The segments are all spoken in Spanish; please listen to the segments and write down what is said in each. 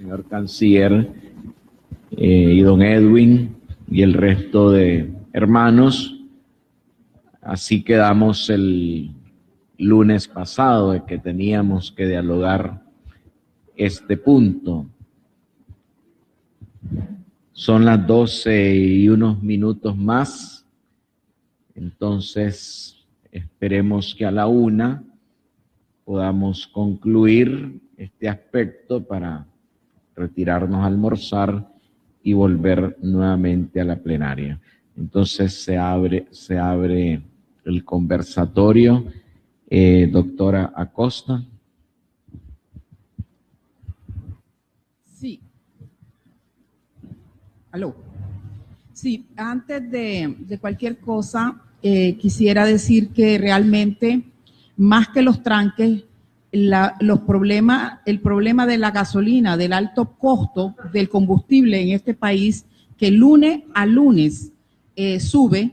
señor canciller y don Edwin y el resto de hermanos. Así quedamos el lunes pasado de que teníamos que dialogar este punto. Son las 12 y unos minutos más, entonces esperemos que a la 1 podamos concluir este aspecto para retirarnos a almorzar y volver nuevamente a la plenaria. Entonces se abre el conversatorio. Doctora Acosta. Sí. Aló. Sí, antes de cualquier cosa, quisiera decir que realmente, más que los tranques, el problema de la gasolina, del alto costo del combustible en este país, que lunes a lunes sube,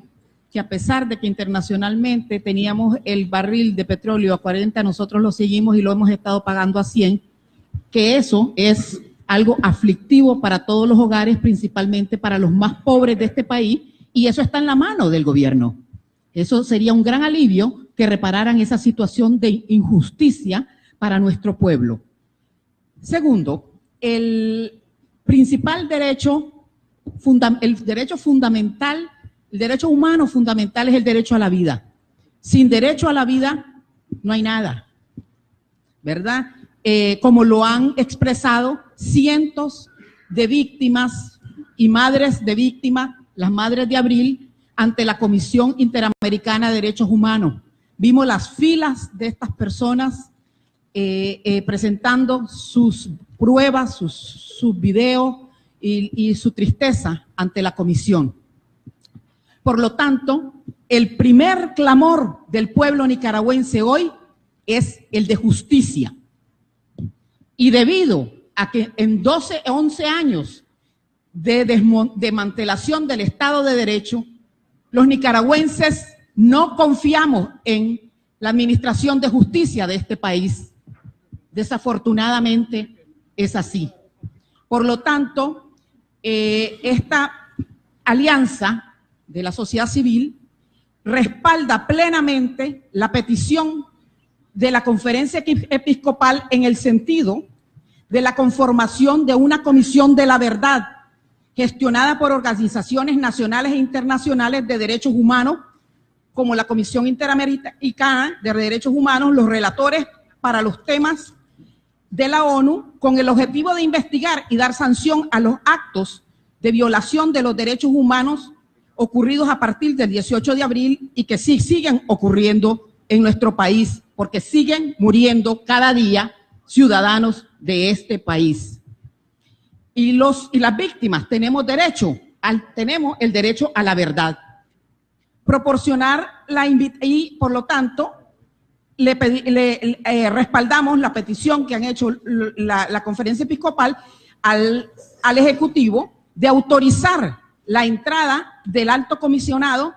que a pesar de que internacionalmente teníamos el barril de petróleo a 40, nosotros lo seguimos y lo hemos estado pagando a 100, que eso es algo aflictivo para todos los hogares, principalmente para los más pobres de este país, y eso está en la mano del gobierno. Eso sería un gran alivio que repararan esa situación de injusticia para nuestro pueblo. Segundo, el principal derecho, el derecho humano fundamental es el derecho a la vida. Sin derecho a la vida no hay nada, ¿verdad? Como lo han expresado cientos de víctimas y madres de víctimas, las madres de abril, ante la Comisión Interamericana de Derechos Humanos. Vimos las filas de estas personas presentando sus pruebas, sus videos y su tristeza ante la comisión. Por lo tanto, el primer clamor del pueblo nicaragüense hoy es el de justicia. Y debido a que en 11 años de desmantelación del Estado de Derecho, los nicaragüenses no confiamos en la administración de justicia de este país. Desafortunadamente es así. Por lo tanto, esta alianza de la sociedad civil respalda plenamente la petición de la Conferencia Episcopal en el sentido de la conformación de una comisión de la verdad gestionada por organizaciones nacionales e internacionales de derechos humanos, como la Comisión Interamericana de Derechos Humanos, los relatores para los temas de la ONU, con el objetivo de investigar y dar sanción a los actos de violación de los derechos humanos ocurridos a partir del 18 de abril y que sí siguen ocurriendo en nuestro país, porque siguen muriendo cada día ciudadanos de este país. Y las víctimas tenemos el derecho a la verdad. Proporcionar y por lo tanto respaldamos la petición que han hecho la Conferencia Episcopal al Ejecutivo de autorizar la entrada del alto comisionado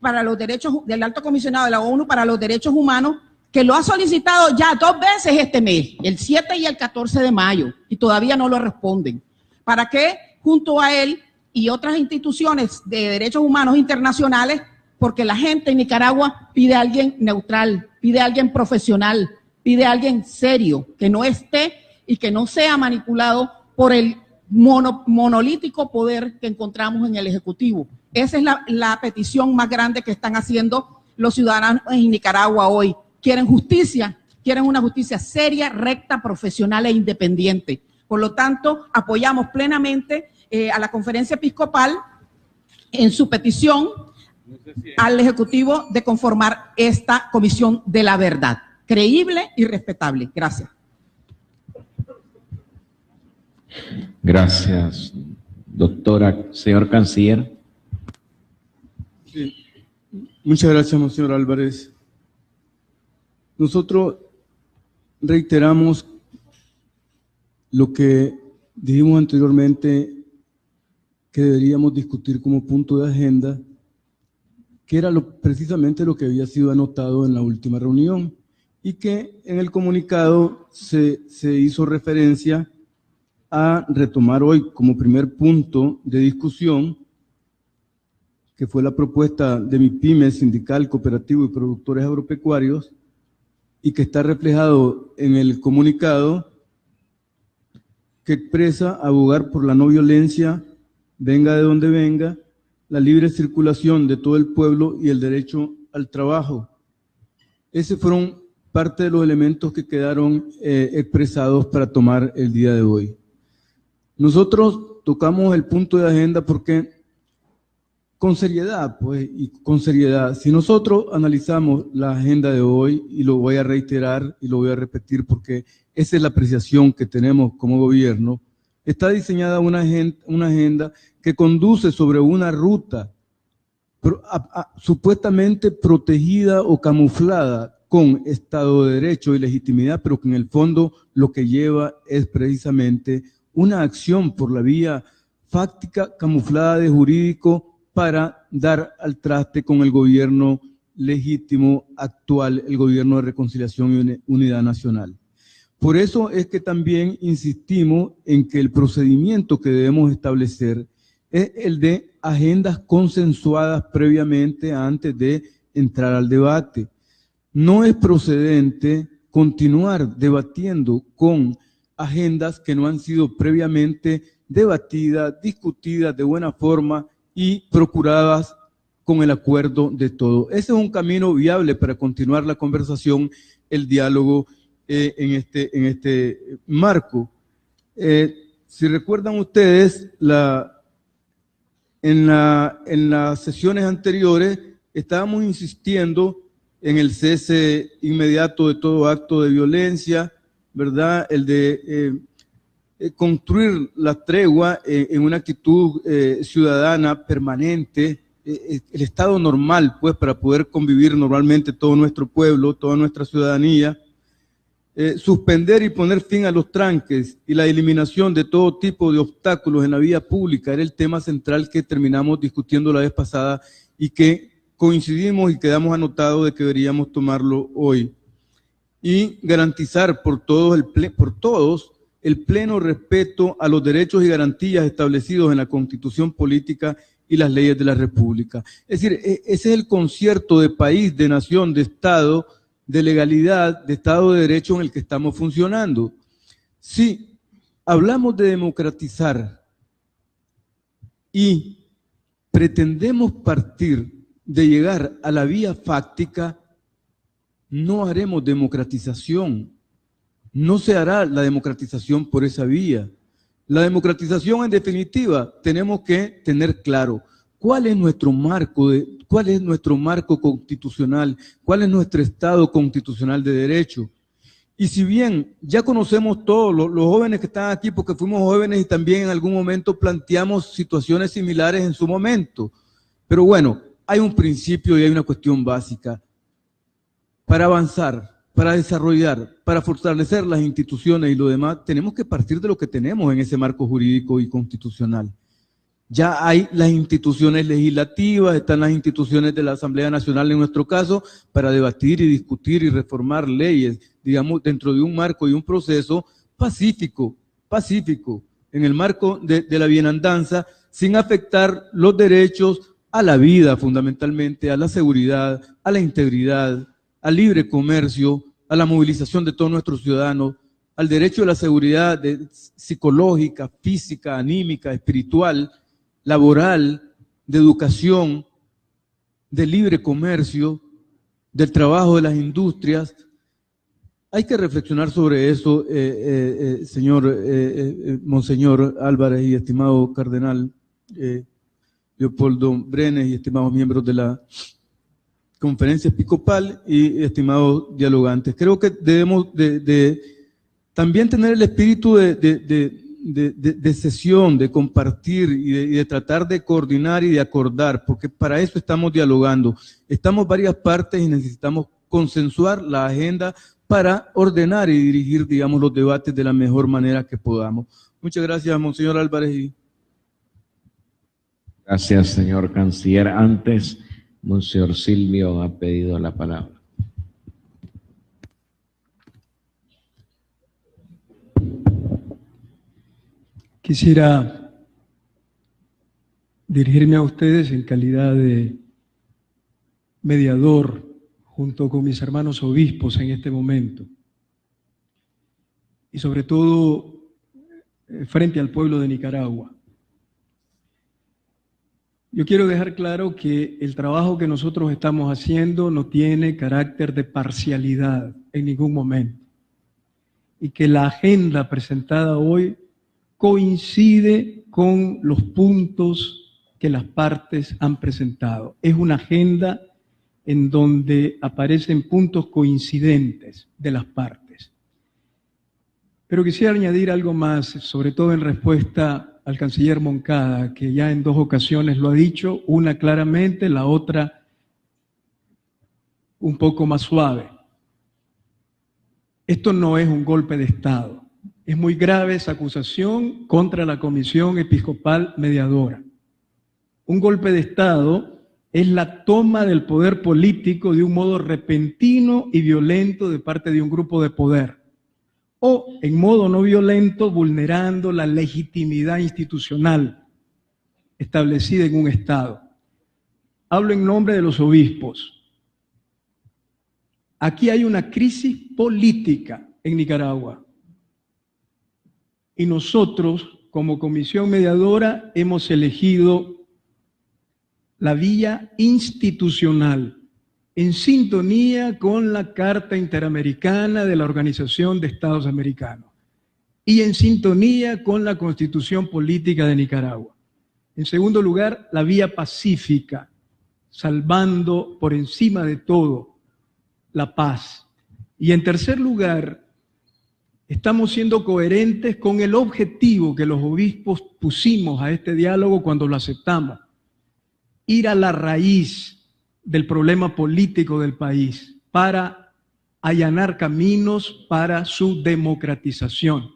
para los derechos, del alto comisionado de la ONU para los derechos humanos, que lo ha solicitado ya 2 veces este mes, el 7 y el 14 de mayo, y todavía no lo responden, para que junto a él y otras instituciones de derechos humanos internacionales, porque la gente en Nicaragua pide a alguien neutral, pide a alguien profesional, pide a alguien serio, que no esté y que no sea manipulado por el monolítico poder que encontramos en el Ejecutivo. Esa es la petición más grande que están haciendo los ciudadanos en Nicaragua hoy. Quieren justicia, quieren una justicia seria, recta, profesional e independiente. Por lo tanto, apoyamos plenamente a la Conferencia Episcopal en su petición al Ejecutivo de conformar esta Comisión de la Verdad, creíble y respetable. Gracias. Gracias, doctora. Señor canciller. Sí. Muchas gracias, monseñor Álvarez. Nosotros reiteramos lo que dijimos anteriormente que deberíamos discutir como punto de agenda, que era precisamente lo que había sido anotado en la última reunión y que en el comunicado se hizo referencia a retomar hoy como primer punto de discusión, que fue la propuesta de MIPYME, Sindical, Cooperativo y Productores Agropecuarios, y que está reflejado en el comunicado que expresa abogar por la no violencia, venga de donde venga, la libre circulación de todo el pueblo y el derecho al trabajo. Esos fueron parte de los elementos que quedaron expresados para tomar el día de hoy. Nosotros tocamos el punto de agenda porque con seriedad, pues, y con seriedad, si nosotros analizamos la agenda de hoy, y lo voy a reiterar y lo voy a repetir porque esa es la apreciación que tenemos como gobierno, está diseñada una agenda que conduce sobre una ruta supuestamente protegida o camuflada con Estado de Derecho y legitimidad, pero que en el fondo lo que lleva es precisamente una acción por la vía fáctica camuflada de jurídico para dar al traste con el gobierno legítimo actual, el gobierno de reconciliación y unidad nacional. Por eso es que también insistimos en que el procedimiento que debemos establecer es el de agendas consensuadas previamente antes de entrar al debate. No es procedente continuar debatiendo con agendas que no han sido previamente debatidas, discutidas de buena forma y procuradas con el acuerdo de todos. Ese es un camino viable para continuar la conversación, el diálogo en este marco. Si recuerdan ustedes, en las sesiones anteriores estábamos insistiendo en el cese inmediato de todo acto de violencia, ¿verdad? El de construir la tregua en una actitud ciudadana permanente, el estado normal, pues, para poder convivir normalmente todo nuestro pueblo, toda nuestra ciudadanía, suspender y poner fin a los tranques y la eliminación de todo tipo de obstáculos en la vía pública era el tema central que terminamos discutiendo la vez pasada y que coincidimos y quedamos anotados de que deberíamos tomarlo hoy. Y garantizar por todos el pleno respeto a los derechos y garantías establecidos en la Constitución Política y las leyes de la República. Es decir, ese es el concierto de país, de nación, de Estado, de legalidad, de Estado de Derecho en el que estamos funcionando. Si hablamos de democratizar y pretendemos partir de llegar a la vía fáctica, no haremos democratización. No se hará la democratización por esa vía. La democratización, en definitiva, tenemos que tener claro cuál es nuestro marco constitucional, cuál es nuestro Estado constitucional de derecho. Y si bien ya conocemos todos los jóvenes que están aquí, porque fuimos jóvenes y también en algún momento planteamos situaciones similares en su momento, pero bueno, hay un principio y hay una cuestión básica. Para avanzar, para desarrollar, para fortalecer las instituciones y lo demás, tenemos que partir de lo que tenemos en ese marco jurídico y constitucional. Ya hay las instituciones legislativas, están las instituciones de la Asamblea Nacional en nuestro caso, para debatir y discutir y reformar leyes, digamos, dentro de un marco y un proceso pacífico, en el marco de la bienandanza, sin afectar los derechos a la vida fundamentalmente, a la seguridad, a la integridad, al libre comercio, a la movilización de todos nuestros ciudadanos, al derecho a la seguridad psicológica, física, anímica, espiritual, laboral, de educación, de libre comercio, del trabajo de las industrias. Hay que reflexionar sobre eso, Monseñor Álvarez y estimado Cardenal Leopoldo Brenes y estimados miembros de la Conferencia Episcopal y estimados dialogantes. Creo que debemos de también tener el espíritu de sesión, de compartir y de tratar de coordinar y de acordar, porque para eso estamos dialogando. Estamos varias partes y necesitamos consensuar la agenda para ordenar y dirigir, digamos, los debates de la mejor manera que podamos. Muchas gracias, Monseñor Álvarez. Gracias, señor canciller. Antes, Monseñor Silvio ha pedido la palabra. Quisiera dirigirme a ustedes en calidad de mediador junto con mis hermanos obispos en este momento. Y sobre todo frente al pueblo de Nicaragua. Yo quiero dejar claro que el trabajo que nosotros estamos haciendo no tiene carácter de parcialidad en ningún momento. Y que la agenda presentada hoy coincide con los puntos que las partes han presentado. Es una agenda en donde aparecen puntos coincidentes de las partes. Pero quisiera añadir algo más, sobre todo en respuesta al canciller Moncada, que ya en 2 ocasiones lo ha dicho, una claramente, la otra un poco más suave. Esto no es un golpe de Estado. Es muy grave esa acusación contra la Comisión Episcopal Mediadora. Un golpe de Estado es la toma del poder político de un modo repentino y violento de parte de un grupo de poder, o en modo no violento, vulnerando la legitimidad institucional establecida en un Estado. Hablo en nombre de los obispos. Aquí hay una crisis política en Nicaragua. Y nosotros, como comisión mediadora, hemos elegido la vía institucional, en sintonía con la Carta Interamericana de la Organización de Estados Americanos y en sintonía con la Constitución Política de Nicaragua. En segundo lugar, la vía pacífica, salvando por encima de todo la paz. Y en tercer lugar, estamos siendo coherentes con el objetivo que los obispos pusimos a este diálogo cuando lo aceptamos: ir a la raíz del problema político del país para allanar caminos para su democratización.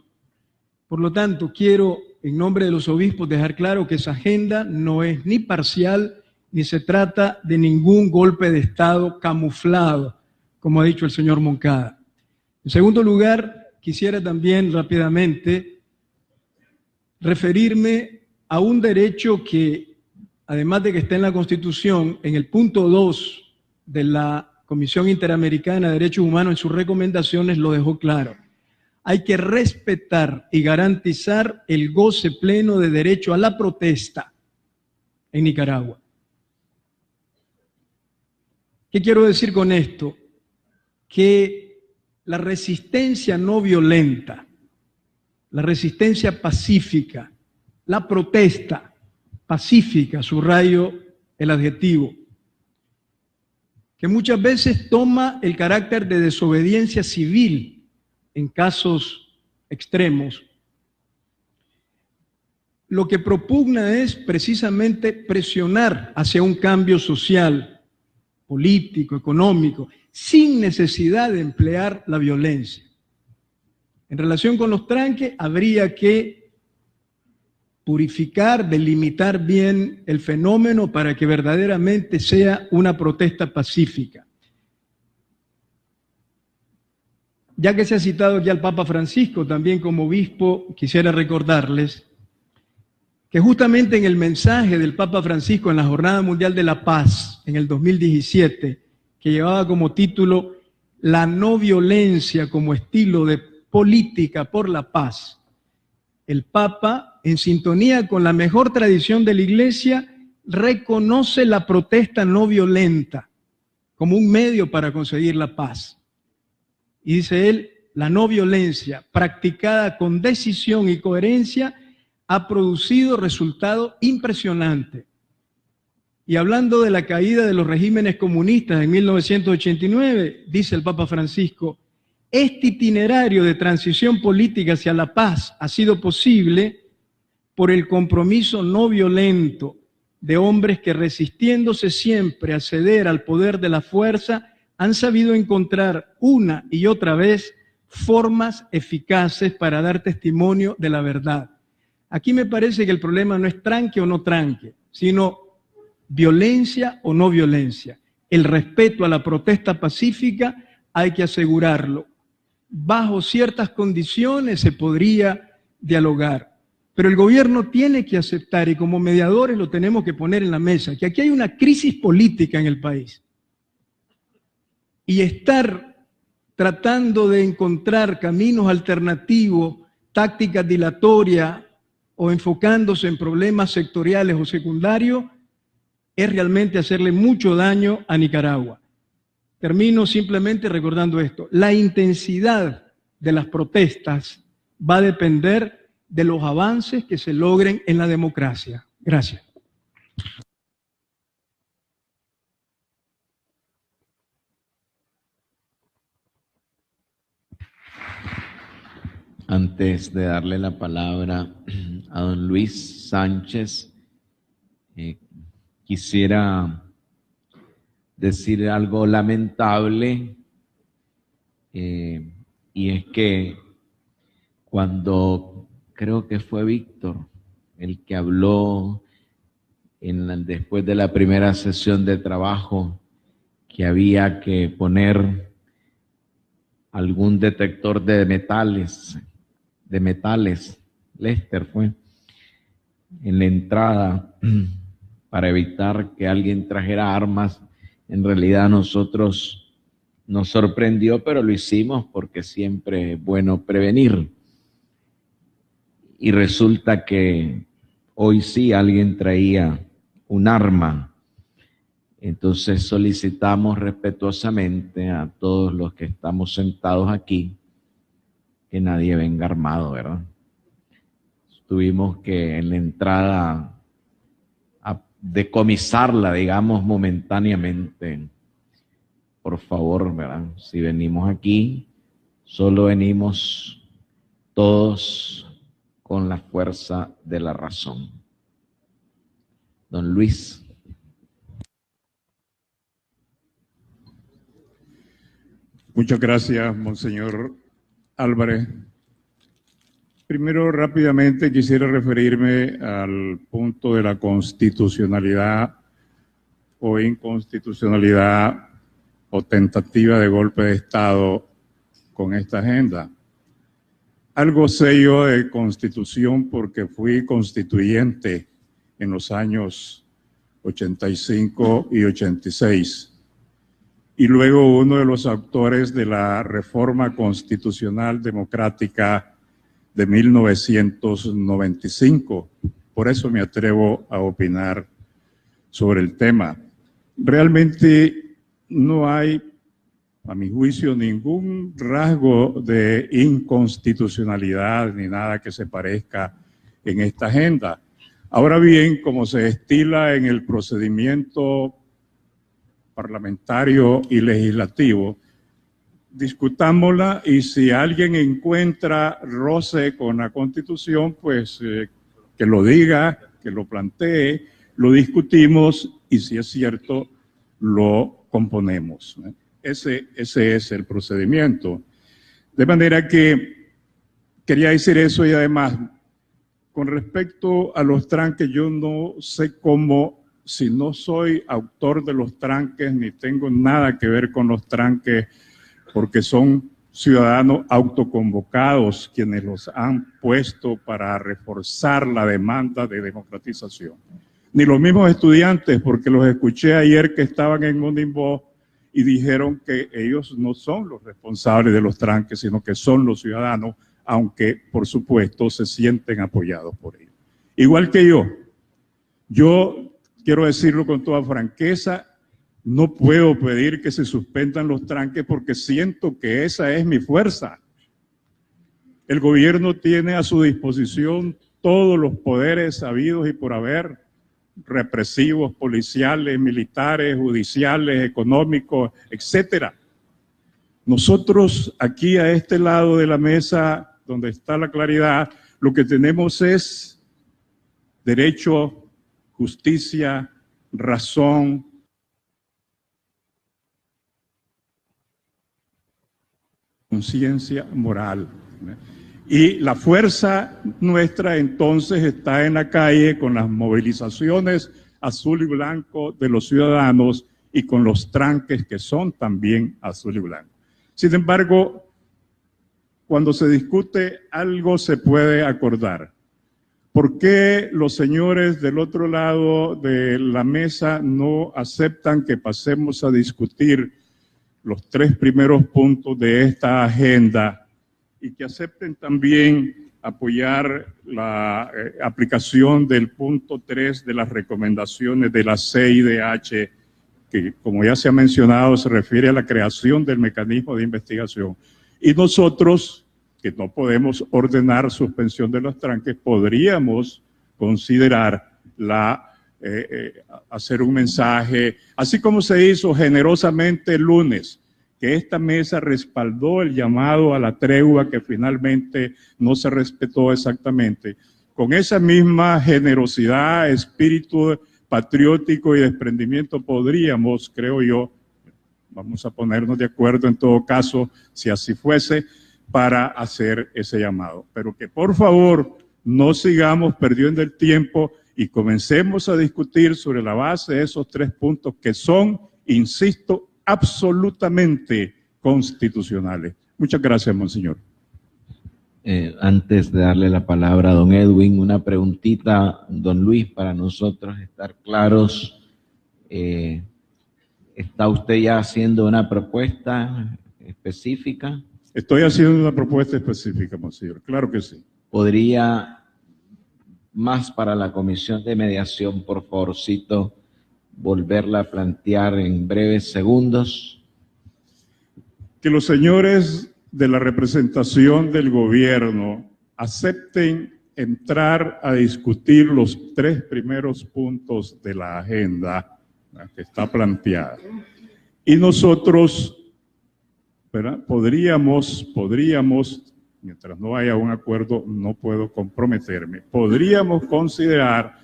Por lo tanto, quiero, en nombre de los obispos, dejar claro que esa agenda no es ni parcial, ni se trata de ningún golpe de Estado camuflado, como ha dicho el señor Moncada. En segundo lugar, quisiera también rápidamente referirme a un derecho que, además de que está en la Constitución, en el punto 2 de la Comisión Interamericana de Derechos Humanos, en sus recomendaciones lo dejó claro. Hay que respetar y garantizar el goce pleno de derecho a la protesta en Nicaragua. ¿Qué quiero decir con esto? Que la resistencia no violenta, la resistencia pacífica, la protesta pacífica, subrayo el adjetivo, que muchas veces toma el carácter de desobediencia civil en casos extremos, lo que propugna es precisamente presionar hacia un cambio social, político, económico, sin necesidad de emplear la violencia. En relación con los tranques, habría que purificar, delimitar bien el fenómeno para que verdaderamente sea una protesta pacífica. Ya que se ha citado aquí al Papa Francisco, también como obispo, quisiera recordarles que justamente en el mensaje del Papa Francisco en la Jornada Mundial de la Paz, en el 2017, que llevaba como título La no violencia como estilo de política por la paz, el Papa, en sintonía con la mejor tradición de la Iglesia, reconoce la protesta no violenta como un medio para conseguir la paz. Y dice él, la no violencia practicada con decisión y coherencia ha producido resultados impresionantes. Y hablando de la caída de los regímenes comunistas en 1989, dice el Papa Francisco, este itinerario de transición política hacia la paz ha sido posible por el compromiso no violento de hombres que, resistiéndose siempre a ceder al poder de la fuerza, han sabido encontrar una y otra vez formas eficaces para dar testimonio de la verdad. Aquí me parece que el problema no es tranque o no tranque, sino violencia o no violencia. El respeto a la protesta pacífica hay que asegurarlo. Bajo ciertas condiciones se podría dialogar. Pero el gobierno tiene que aceptar, y como mediadores lo tenemos que poner en la mesa, que aquí hay una crisis política en el país. Y estar tratando de encontrar caminos alternativos, tácticas dilatorias o enfocándose en problemas sectoriales o secundarios, es realmente hacerle mucho daño a Nicaragua. Termino simplemente recordando esto. La intensidad de las protestas va a depender de los avances que se logren en la democracia. Gracias. Antes de darle la palabra a don Luis Sánchez, quisiera decir algo lamentable, y es que cuando creo que fue Víctor el que habló después de la primera sesión de trabajo que había que poner algún detector de metales, Lester fue, en la entrada para evitar que alguien trajera armas. En realidad nosotros nos sorprendió, pero lo hicimos porque siempre es bueno prevenir. Y resulta que hoy sí alguien traía un arma. Entonces solicitamos respetuosamente a todos los que estamos sentados aquí que nadie venga armado, ¿verdad? Tuvimos que en la entrada decomisarla, digamos, momentáneamente. Por favor, ¿verdad? Si venimos aquí, solo venimos todos con la fuerza de la razón. Don Luis. Muchas gracias, Monseñor Álvarez. Primero, rápidamente, quisiera referirme al punto de la constitucionalidad o inconstitucionalidad o tentativa de golpe de Estado con esta agenda. Algo sé yo de Constitución porque fui constituyente en los años 85 y 86. Y luego uno de los autores de la Reforma Constitucional Democrática de 1995. Por eso me atrevo a opinar sobre el tema. Realmente no hay, a mi juicio, ningún rasgo de inconstitucionalidad ni nada que se parezca en esta agenda. Ahora bien, como se estila en el procedimiento parlamentario y legislativo, discutámosla, y si alguien encuentra roce con la Constitución, pues que lo diga, que lo plantee, lo discutimos y si es cierto, lo componemos. Ese es el procedimiento. De manera que quería decir eso, y además, con respecto a los tranques, yo no sé cómo, si no soy autor de los tranques, ni tengo nada que ver con los tranques, porque son ciudadanos autoconvocados quienes los han puesto para reforzar la demanda de democratización. Ni los mismos estudiantes, porque los escuché ayer que estaban en Unimbo y dijeron que ellos no son los responsables de los tranques, sino que son los ciudadanos, aunque por supuesto se sienten apoyados por ellos. Igual que yo quiero decirlo con toda franqueza, no puedo pedir que se suspendan los tranques porque siento que esa es mi fuerza. El gobierno tiene a su disposición todos los poderes habidos y por haber, represivos, policiales, militares, judiciales, económicos, etcétera. Nosotros aquí a este lado de la mesa, donde está la claridad, lo que tenemos es derecho, justicia, razón, conciencia moral. Y la fuerza nuestra entonces está en la calle con las movilizaciones azul y blanco de los ciudadanos y con los tranques que son también azul y blanco. Sin embargo, cuando se discute algo se puede acordar. ¿Por qué los señores del otro lado de la mesa no aceptan que pasemos a discutir los 3 primeros puntos de esta agenda y que acepten también apoyar la aplicación del punto 3 de las recomendaciones de la CIDH, que como ya se ha mencionado se refiere a la creación del mecanismo de investigación? Y nosotros, que no podemos ordenar suspensión de los tranques, podríamos considerar hacer un mensaje, así como se hizo generosamente el lunes, que esta mesa respaldó el llamado a la tregua que finalmente no se respetó exactamente. Con esa misma generosidad, espíritu patriótico y desprendimiento podríamos, creo yo, vamos a ponernos de acuerdo en todo caso, si así fuese, para hacer ese llamado. Pero que por favor no sigamos perdiendo el tiempo y comencemos a discutir sobre la base de esos 3 puntos que son, insisto, absolutamente constitucionales. Muchas gracias, monseñor. Antes de darle la palabra a don Edwin, una preguntita, don Luis, para nosotros estar claros. ¿Está usted ya haciendo una propuesta específica? Estoy haciendo una propuesta específica, monseñor. Claro que sí. ¿Podría, más para la comisión de mediación, por favorcito, volverla a plantear en breves segundos? Que los señores de la representación del gobierno acepten entrar a discutir los 3 primeros puntos de la agenda que está planteada. Y nosotros, ¿verdad?, podríamos, mientras no haya un acuerdo, no puedo comprometerme, podríamos considerar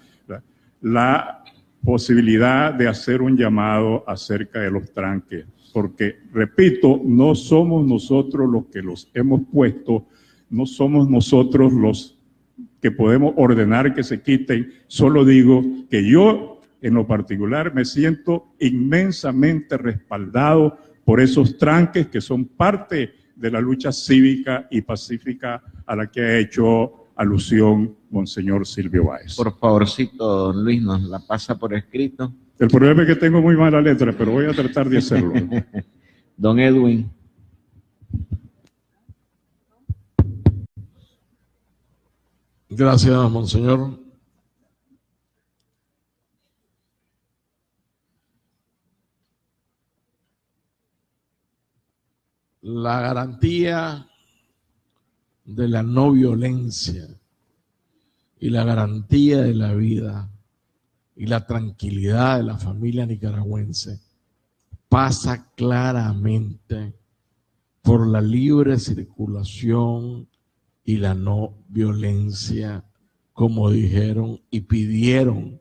la posibilidad de hacer un llamado acerca de los tranques, porque, repito, no somos nosotros los que los hemos puesto, no somos nosotros los que podemos ordenar que se quiten. Solo digo que yo, en lo particular, me siento inmensamente respaldado por esos tranques que son parte de la lucha cívica y pacífica a la que ha hecho alusión monseñor Silvio Báez. Por favorcito, don Luis, nos la pasa por escrito. El problema es que tengo muy mala letra, pero voy a tratar de hacerlo. Don Edwin. Gracias, monseñor. La garantía de la no violencia y la garantía de la vida y la tranquilidad de la familia nicaragüense pasa claramente por la libre circulación y la no violencia, como dijeron y pidieron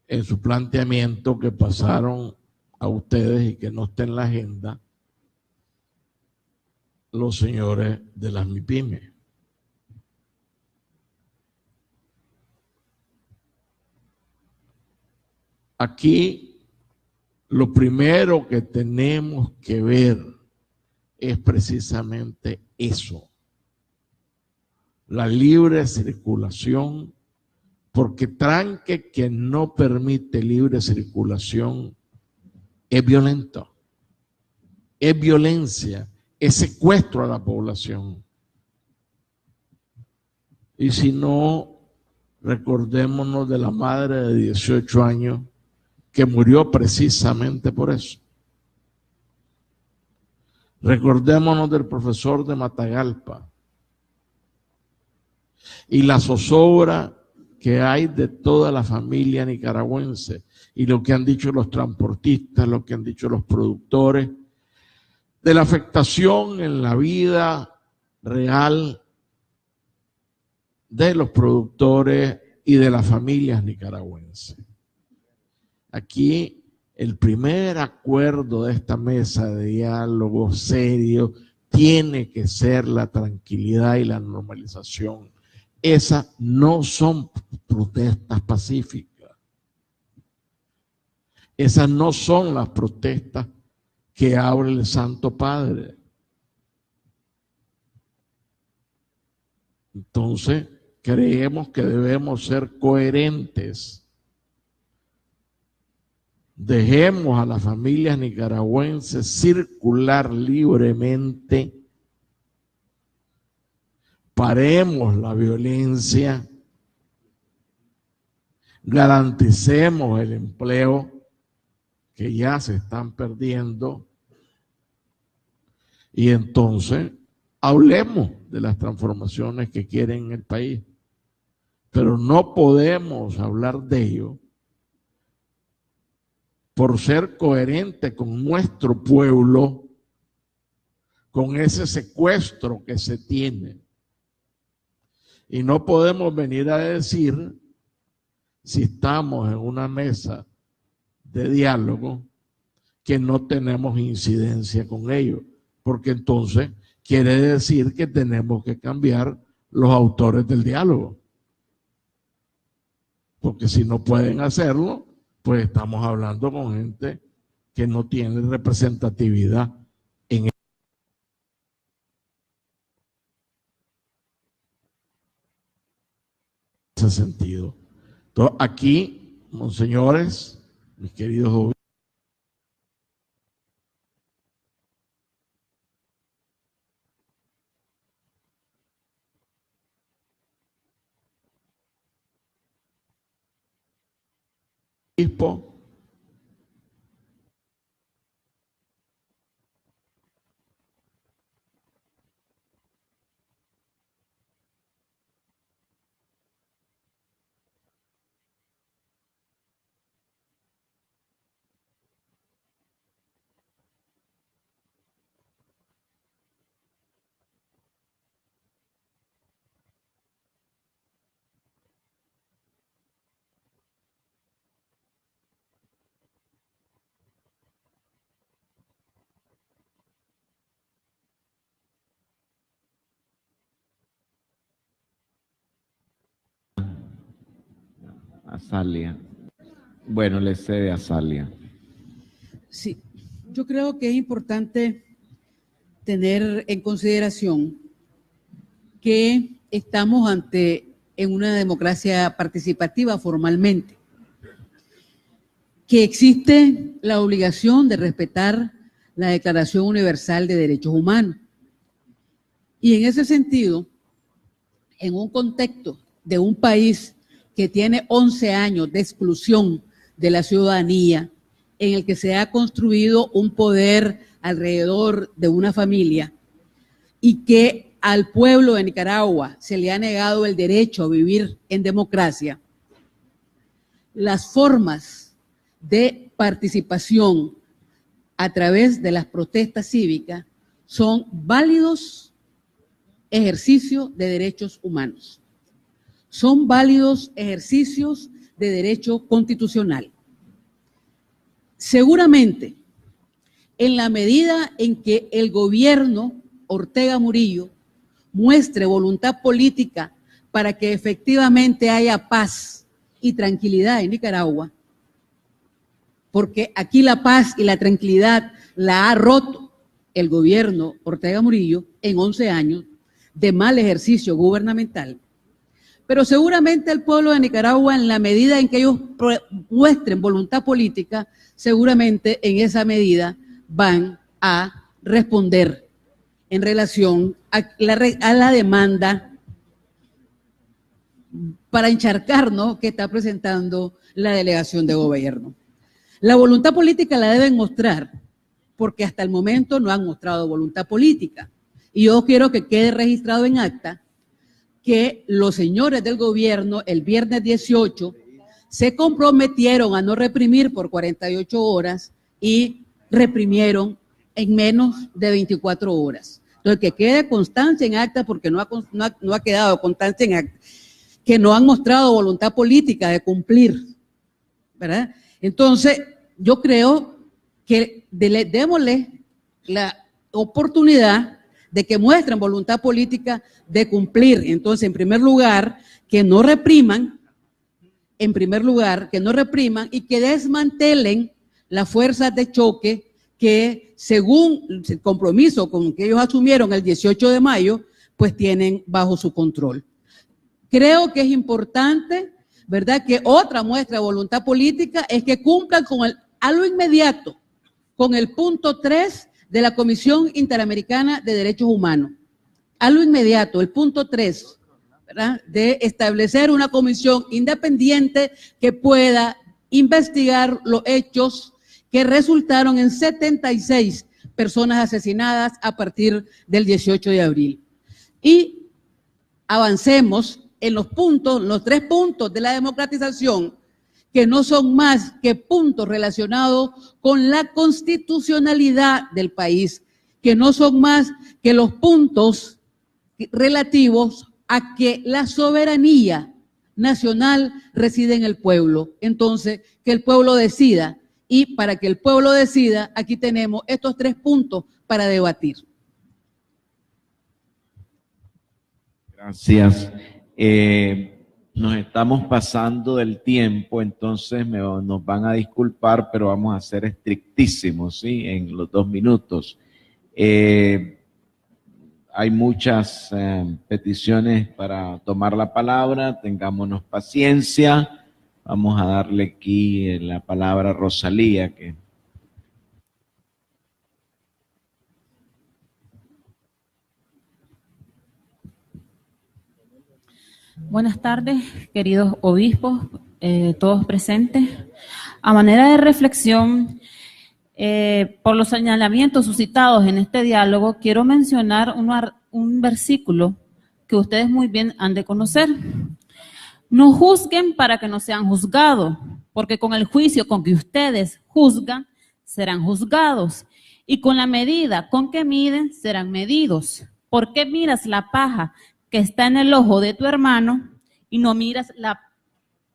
en su planteamiento que pasaron a ustedes y que no está en la agenda los señores de las MIPYME. Aquí lo primero que tenemos que ver es precisamente eso, la libre circulación, porque tranque que no permite libre circulación es violento, es violencia, es secuestro a la población. Y si no, recordémonos de la madre de 18 años que murió precisamente por eso. Recordémonos del profesor de Matagalpa y la zozobra que hay de toda la familia nicaragüense y lo que han dicho los transportistas, lo que han dicho los productores, de la afectación en la vida real de los productores y de las familias nicaragüenses. Aquí el primer acuerdo de esta mesa de diálogo serio tiene que ser la tranquilidad y la normalización. Esas no son protestas pacíficas. Esas no son las protestas que habla el Santo Padre. Entonces, creemos que debemos ser coherentes. Dejemos a las familias nicaragüenses circular libremente. Paremos la violencia. Garanticemos el empleo que ya se están perdiendo. Y entonces hablemos de las transformaciones que quieren en el país. Pero no podemos hablar de ello por ser coherente con nuestro pueblo, con ese secuestro que se tiene. Y no podemos venir a decir, si estamos en una mesa de diálogo, que no tenemos incidencia con ellos, porque entonces quiere decir que tenemos que cambiar los autores del diálogo. Porque si no pueden hacerlo, pues estamos hablando con gente que no tiene representatividad en ese sentido. Entonces, aquí, monseñores, mis queridos obispos, Azalia. Bueno, le cede a Azalia. Sí, yo creo que es importante tener en consideración que estamos en una democracia participativa formalmente, que existe la obligación de respetar la Declaración Universal de Derechos Humanos. Y en ese sentido, en un contexto de un país que tiene 11 años de exclusión de la ciudadanía, en el que se ha construido un poder alrededor de una familia y que al pueblo de Nicaragua se le ha negado el derecho a vivir en democracia, las formas de participación a través de las protestas cívicas son válidos ejercicios de derechos humanos. Son válidos ejercicios de derecho constitucional. Seguramente, en la medida en que el gobierno Ortega Murillo muestre voluntad política para que efectivamente haya paz y tranquilidad en Nicaragua, porque aquí la paz y la tranquilidad la ha roto el gobierno Ortega Murillo en 11 años de mal ejercicio gubernamental. Pero seguramente el pueblo de Nicaragua, en la medida en que ellos muestren voluntad política, seguramente en esa medida van a responder en relación a la demanda para encharcar, ¿no?, que está presentando la delegación de gobierno. La voluntad política la deben mostrar, porque hasta el momento no han mostrado voluntad política. Y yo quiero que quede registrado en acta que los señores del gobierno el viernes 18 se comprometieron a no reprimir por 48 horas y reprimieron en menos de 24 horas. Entonces, que quede constancia en acta, porque no ha quedado constancia en acta, que no han mostrado voluntad política de cumplir, ¿verdad? Entonces, yo creo que démosle la oportunidad de que muestren voluntad política de cumplir. Entonces, en primer lugar, que no repriman, y que desmantelen las fuerzas de choque que, según el compromiso con que ellos asumieron el 18 de mayo, pues tienen bajo su control. creo que es importante, ¿verdad?, que otra muestra de voluntad política es que cumplan a lo inmediato con el punto 3 de la Comisión Interamericana de Derechos Humanos. A lo inmediato, el punto 3, ¿verdad?, de establecer una comisión independiente que pueda investigar los hechos que resultaron en 76 personas asesinadas a partir del 18 de abril. Y avancemos en los puntos, los 3 puntos de la democratización, que no son más que puntos relacionados con la constitucionalidad del país, que no son más que los puntos relativos a que la soberanía nacional reside en el pueblo. Entonces, que el pueblo decida, y para que el pueblo decida, aquí tenemos estos 3 puntos para debatir. Gracias. Nos estamos pasando del tiempo, entonces nos van a disculpar, pero vamos a ser estrictísimos, ¿sí?, en los 2 minutos. Hay muchas peticiones para tomar la palabra, tengámonos paciencia. Vamos a darle aquí la palabra a Rosalía, que... Buenas tardes, queridos obispos, todos presentes. A manera de reflexión, por los señalamientos suscitados en este diálogo, quiero mencionar un versículo que ustedes muy bien han de conocer. No juzguen para que no sean juzgados, porque con el juicio con que ustedes juzgan, serán juzgados, y con la medida con que miden, serán medidos. ¿Por qué miras la paja que está en el ojo de tu hermano y no miras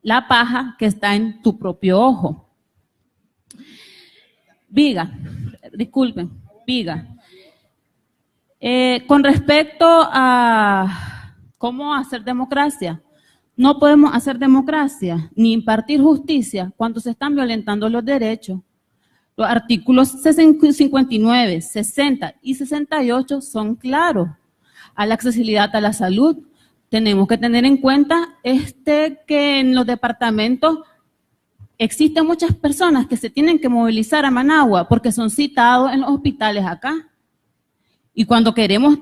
la paja que está en tu propio ojo? Viga, con respecto a cómo hacer democracia, no podemos hacer democracia ni impartir justicia cuando se están violentando los derechos. Los artículos 59, 60 y 68 son claros. A la accesibilidad a la salud, tenemos que tener en cuenta que en los departamentos existen muchas personas que se tienen que movilizar a Managua porque son citados en los hospitales acá. Y cuando queremos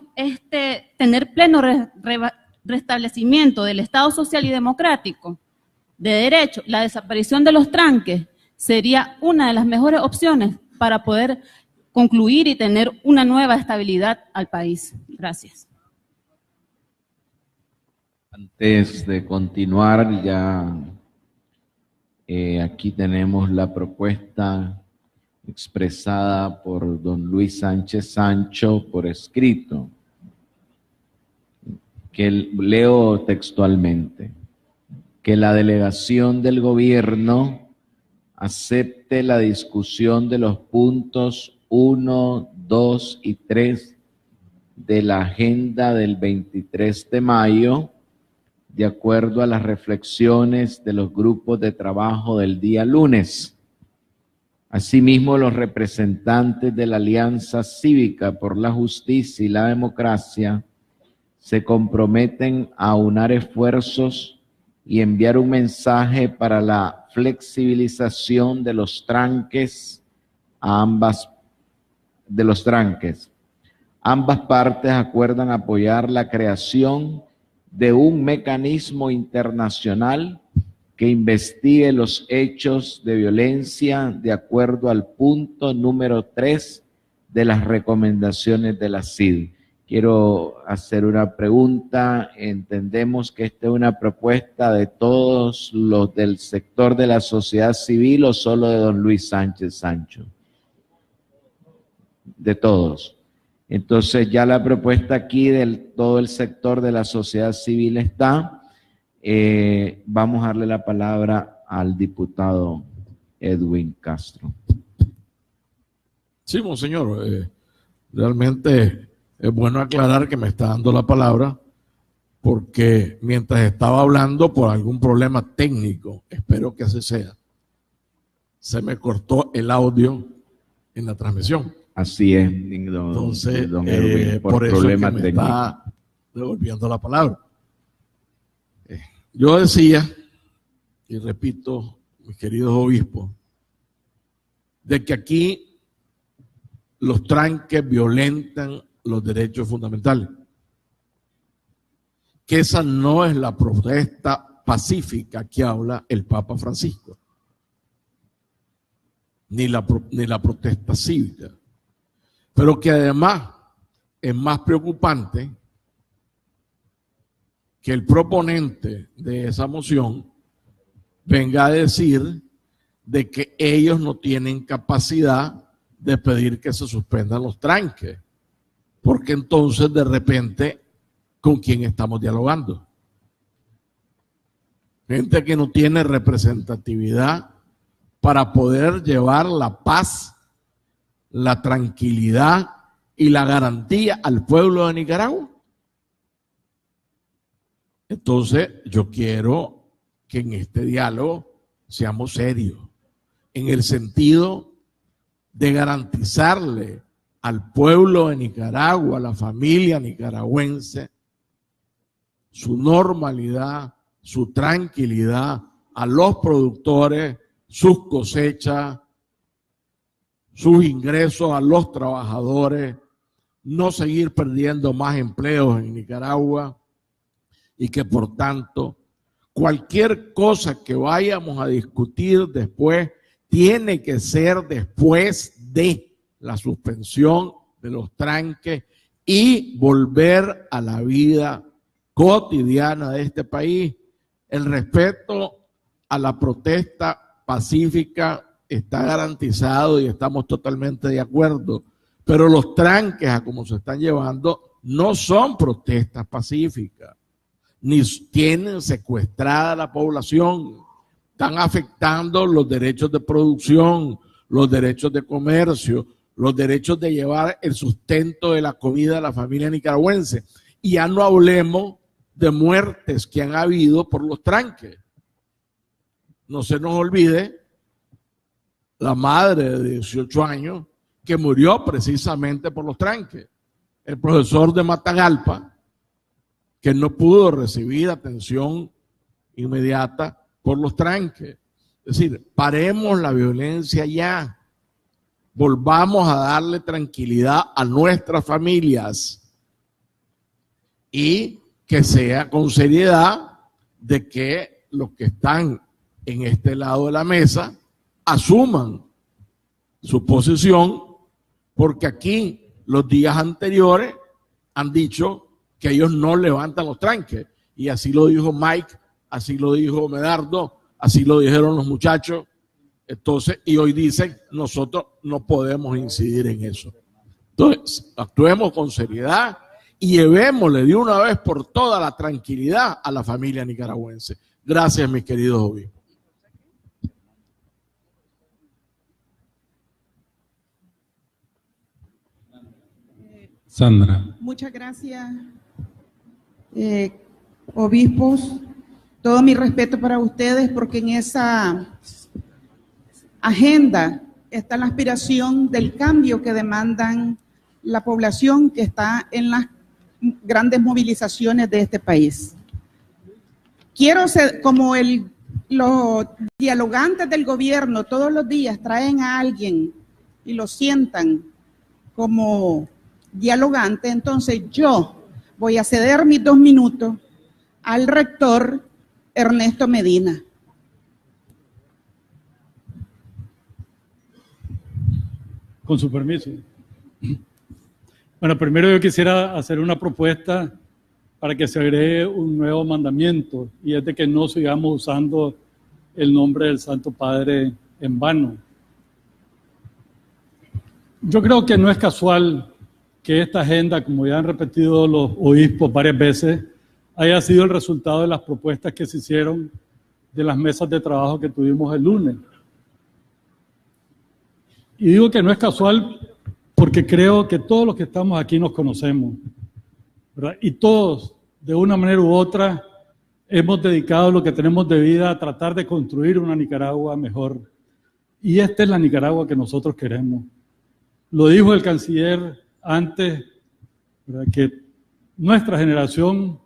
tener pleno restablecimiento del Estado social y democrático de derecho, la desaparición de los tranques sería una de las mejores opciones para poder concluir y tener una nueva estabilidad al país. Gracias. Antes de continuar, ya aquí tenemos la propuesta expresada por don Luis Sánchez Sancho por escrito, que leo textualmente: que la delegación del gobierno acepte la discusión de los puntos 1, 2 y 3 de la agenda del 23 de mayo, de acuerdo a las reflexiones de los grupos de trabajo del día lunes. Asimismo, los representantes de la Alianza Cívica por la Justicia y la Democracia se comprometen a aunar esfuerzos y enviar un mensaje para la flexibilización de los tranques a ambas partes acuerdan apoyar la creación de un mecanismo internacional que investigue los hechos de violencia de acuerdo al punto número 3 de las recomendaciones de la CID. Quiero hacer una pregunta. ¿Entendemos que esta es una propuesta de todos los del sector de la sociedad civil o solo de don Luis Sánchez Sancho? De todos. Entonces ya la propuesta aquí de todo el sector de la sociedad civil está. Vamos a darle la palabra al diputado Edwin Castro. Sí, monseñor. Realmente es bueno aclarar que me está dando la palabra porque mientras estaba hablando por algún problema técnico, espero que así sea, se me cortó el audio en la transmisión. Así es, entonces, don Edwin, por eso problema es que me técnico. está devolviendo la palabra. Yo decía, y repito, mis queridos obispos, de que aquí los tranques violentan los derechos fundamentales, que esa no es la protesta pacífica que habla el Papa Francisco, ni la protesta cívica, pero que además es más preocupante que el proponente de esa moción venga a decir de que ellos no tienen capacidad de pedir que se suspendan los tranques, porque entonces de repente, ¿con quién estamos dialogando? Gente que no tiene representatividad para poder llevar la paz, la tranquilidad y la garantía al pueblo de Nicaragua. Entonces, yo quiero que en este diálogo seamos serios, en el sentido de garantizarle al pueblo de Nicaragua, a la familia nicaragüense, su normalidad, su tranquilidad, a los productores, sus cosechas, sus ingresos, a los trabajadores, no seguir perdiendo más empleos en Nicaragua, y que por tanto cualquier cosa que vayamos a discutir después tiene que ser después de la suspensión de los tranques y volver a la vida cotidiana de este país. El respeto a la protesta pacífica está garantizado y estamos totalmente de acuerdo, pero los tranques a como se están llevando no son protestas pacíficas, ni tienen secuestrada la población, están afectando los derechos de producción, los derechos de comercio, los derechos de llevar el sustento de la comida a la familia nicaragüense. Y ya no hablemos de muertes que han habido por los tranques. No se nos olvide la madre de 18 años que murió precisamente por los tranques. El profesor de Matagalpa, que no pudo recibir atención inmediata por los tranques. Es decir, paremos la violencia ya. Volvamos a darle tranquilidad a nuestras familias y que sea con seriedad de que los que están en este lado de la mesa asuman su posición, porque aquí los días anteriores han dicho que ellos no levantan los tranques, y así lo dijo Mike, así lo dijo Medardo, así lo dijeron los muchachos. Entonces, y hoy dicen, nosotros no podemos incidir en eso. Entonces, actuemos con seriedad y llevémosle de una vez por todas la tranquilidad a la familia nicaragüense. Gracias, mis queridos obispos. Sandra. Muchas gracias, obispos. Todo mi respeto para ustedes, porque en esa agenda está la aspiración del cambio que demandan la población que está en las grandes movilizaciones de este país. Quiero ser como los dialogantes del gobierno todos los días traen a alguien y lo sientan como dialogante, entonces yo voy a ceder mis 2 minutos al rector Ernesto Medina. Con su permiso. Bueno, primero yo quisiera hacer una propuesta para que se agregue un nuevo mandamiento, y es de que no sigamos usando el nombre del Santo Padre en vano. Yo creo que no es casual que esta agenda, como ya han repetido los obispos varias veces, haya sido el resultado de las propuestas que se hicieron de las mesas de trabajo que tuvimos el lunes. Y digo que no es casual porque creo que todos los que estamos aquí nos conocemos, ¿verdad? Y todos, de una manera u otra, hemos dedicado lo que tenemos de vida a tratar de construir una Nicaragua mejor. Y esta es la Nicaragua que nosotros queremos. Lo dijo el canciller antes, ¿verdad? Que nuestra generación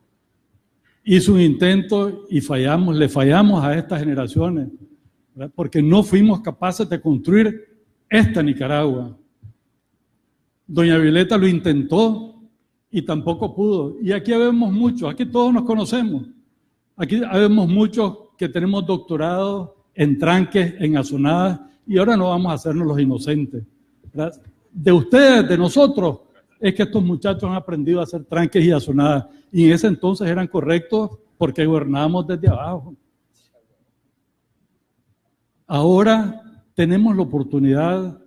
hizo un intento y fallamos, le fallamos a estas generaciones, ¿verdad? Porque no fuimos capaces de construir esta Nicaragua. Doña Violeta lo intentó y tampoco pudo. Y aquí vemos muchos, aquí todos nos conocemos. Aquí vemos muchos que tenemos doctorados en tranques, en azonadas, y ahora no vamos a hacernos los inocentes, ¿verdad? De ustedes, de nosotros, es que estos muchachos han aprendido a hacer tranques y azonadas, y en ese entonces eran correctos porque gobernábamos desde abajo. Ahora tenemos la oportunidad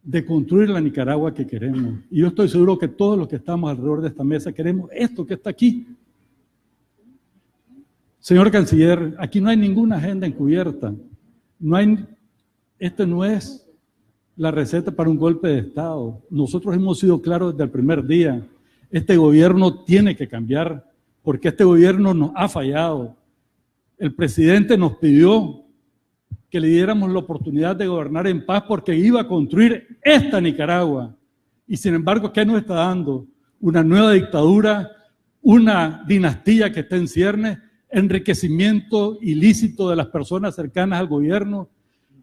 de construir la Nicaragua que queremos, y yo estoy seguro que todos los que estamos alrededor de esta mesa queremos esto que está aquí. Señor Canciller, aquí no hay ninguna agenda encubierta. Este no es la receta para un golpe de Estado. Nosotros hemos sido claros desde el primer día. Este gobierno tiene que cambiar porque este gobierno nos ha fallado. El presidente nos pidió que le diéramos la oportunidad de gobernar en paz porque iba a construir esta Nicaragua. Y sin embargo, ¿qué nos está dando? Una nueva dictadura, una dinastía que está en ciernes, enriquecimiento ilícito de las personas cercanas al gobierno.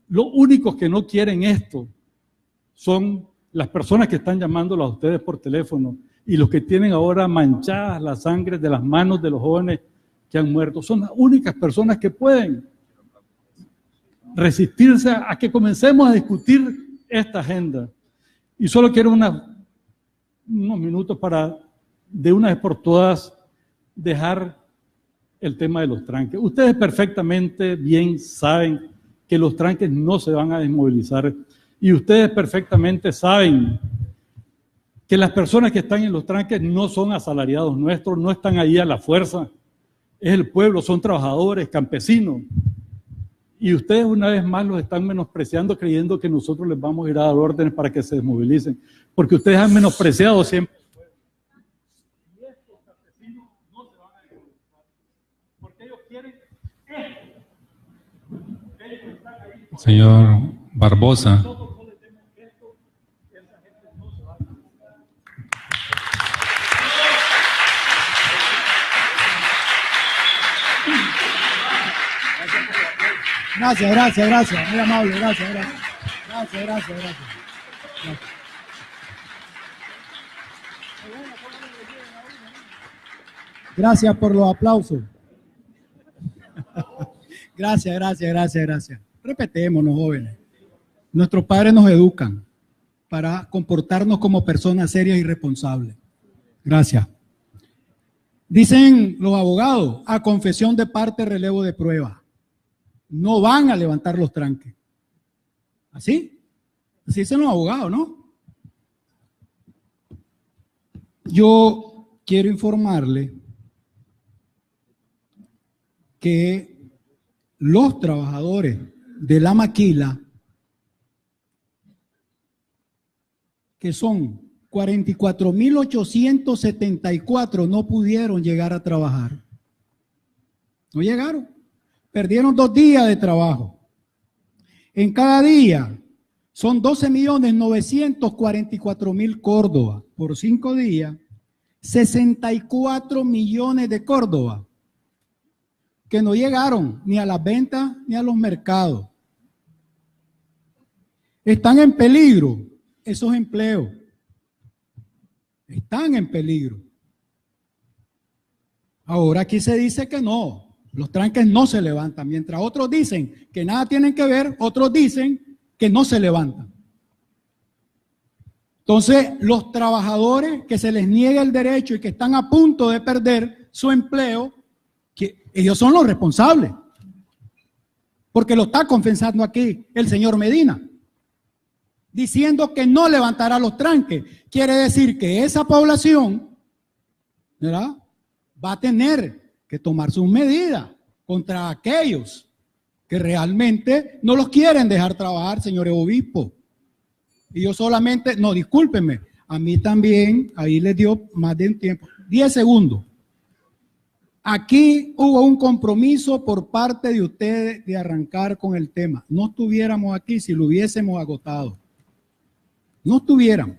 Los únicos que no quieren esto son las personas que están llamándolos a ustedes por teléfono y los que tienen ahora manchadas la sangre de las manos de los jóvenes que han muerto. Son las únicas personas que pueden resistirse a que comencemos a discutir esta agenda. Y solo quiero unos minutos para, de una vez por todas, dejar el tema de los tranques. Ustedes perfectamente bien saben que los tranques no se van a desmovilizar y ustedes perfectamente saben que las personas que están en los tranques no son asalariados nuestros, no están ahí a la fuerza, es el pueblo, son trabajadores, campesinos. Y ustedes una vez más los están menospreciando creyendo que nosotros les vamos a ir a dar órdenes para que se desmovilicen, porque ustedes han menospreciado siempre. Y estos campesinos no se van a desmovilizar, porque ellos quieren esto. Señor Barbosa. Gracias, muy amable, gracias. Gracias por los aplausos. Gracias. Respetémonos, jóvenes. Nuestros padres nos educan para comportarnos como personas serias y responsables. Gracias. Dicen los abogados, a confesión de parte, relevo de prueba. No van a levantar los tranques. ¿Así? Así dicen los abogados, ¿no? Yo quiero informarle que los trabajadores de la maquila, que son 44.874, no pudieron llegar a trabajar. No llegaron. Perdieron 2 días de trabajo. En cada día son 12.944.000 Córdoba. Por 5 días, 64 millones de Córdoba que no llegaron ni a las ventas ni a los mercados. Están en peligro esos empleos. Están en peligro. Ahora aquí se dice que no. Los tranques no se levantan. Mientras otros dicen que nada tienen que ver, otros dicen que no se levantan. Entonces, los trabajadores que se les niega el derecho y que están a punto de perder su empleo, que ellos son los responsables. Porque lo está confesando aquí el señor Medina, diciendo que no levantará los tranques. Quiere decir que esa población, ¿verdad?, va a tener que tomar sus medidas contra aquellos que realmente no los quieren dejar trabajar, señores obispos. Y yo solamente, no, discúlpenme, a mí también, ahí les dio más de un tiempo, 10 segundos. Aquí hubo un compromiso por parte de ustedes de arrancar con el tema. No estuviéramos aquí si lo hubiésemos agotado. No estuviéramos.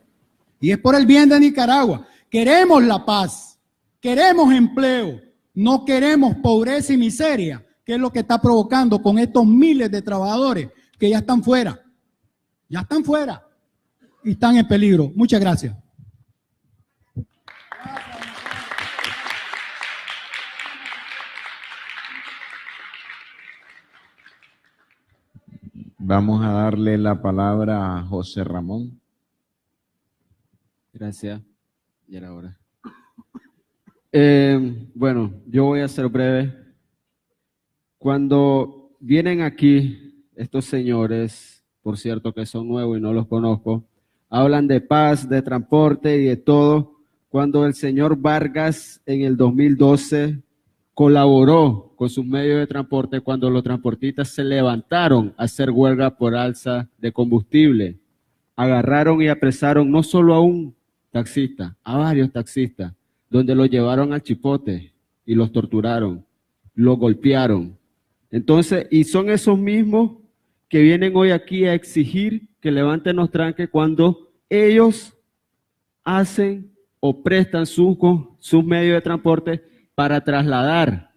Y es por el bien de Nicaragua. Queremos la paz, queremos empleo, No queremos pobreza y miseria, que es lo que está provocando con estos miles de trabajadores que ya están fuera. Ya están fuera y están en peligro. Muchas gracias. Vamos a darle la palabra a José Ramón. Gracias. Ya era hora. Bueno, yo voy a ser breve. Cuando vienen aquí estos señores, por cierto que son nuevos y no los conozco, hablan de paz, de transporte y de todo. Cuando el señor Vargas en el 2012 colaboró con sus medios de transporte, cuando los transportistas se levantaron a hacer huelga por alza de combustible, agarraron y apresaron no solo a un taxista, a varios taxistas, donde los llevaron al chipote y los torturaron, los golpearon. Entonces, y son esos mismos que vienen hoy aquí a exigir que levanten los tranques cuando ellos hacen o prestan sus medios de transporte para trasladar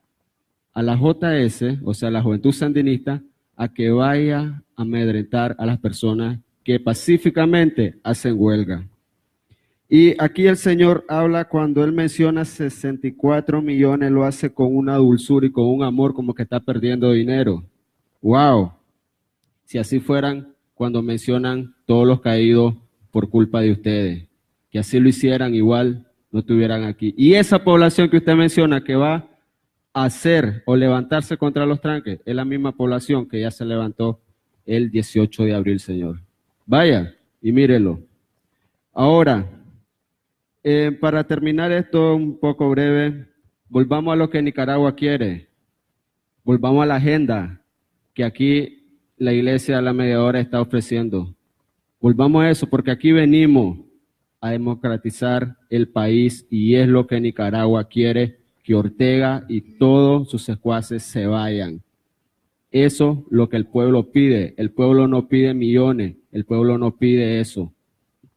a la JS, o sea, la Juventud Sandinista, a que vaya a amedrentar a las personas que pacíficamente hacen huelga. Y aquí el señor habla, cuando él menciona 64 millones, lo hace con una dulzura y con un amor como que está perdiendo dinero. ¡Wow! Si así fueran cuando mencionan todos los caídos por culpa de ustedes, que así lo hicieran, igual no estuvieran aquí. Y esa población que usted menciona que va a hacer o levantarse contra los tranques, es la misma población que ya se levantó el 18 de abril, señor. Vaya y mírelo. Ahora, para terminar esto un poco breve, volvamos a lo que Nicaragua quiere. Volvamos a la agenda que aquí la Iglesia, la mediadora, está ofreciendo. Volvamos a eso, porque aquí venimos a democratizar el país y es lo que Nicaragua quiere, que Ortega y todos sus secuaces se vayan. Eso es lo que el pueblo pide. El pueblo no pide millones, el pueblo no pide eso.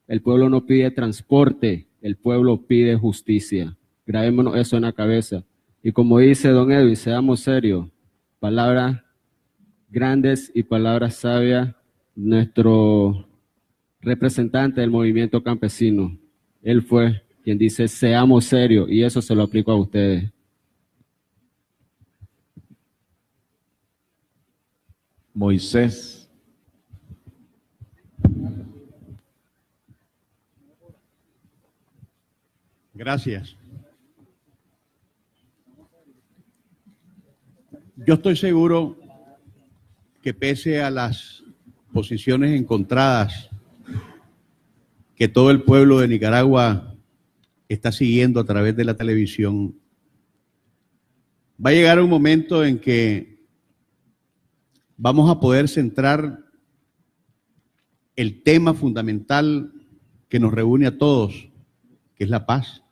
El pueblo no pide transporte, el pueblo pide justicia. Grabémonos eso en la cabeza. Y como dice don Edwin, seamos serios. Palabras grandes y palabras sabias, nuestro representante del movimiento campesino, él fue quien dice, seamos serios, y eso se lo aplico a ustedes. Moisés. Gracias. Yo estoy seguro que pese a las posiciones encontradas que todo el pueblo de Nicaragua está siguiendo a través de la televisión, va a llegar un momento en que vamos a poder centrar el tema fundamental que nos reúne a todos, que es la paz.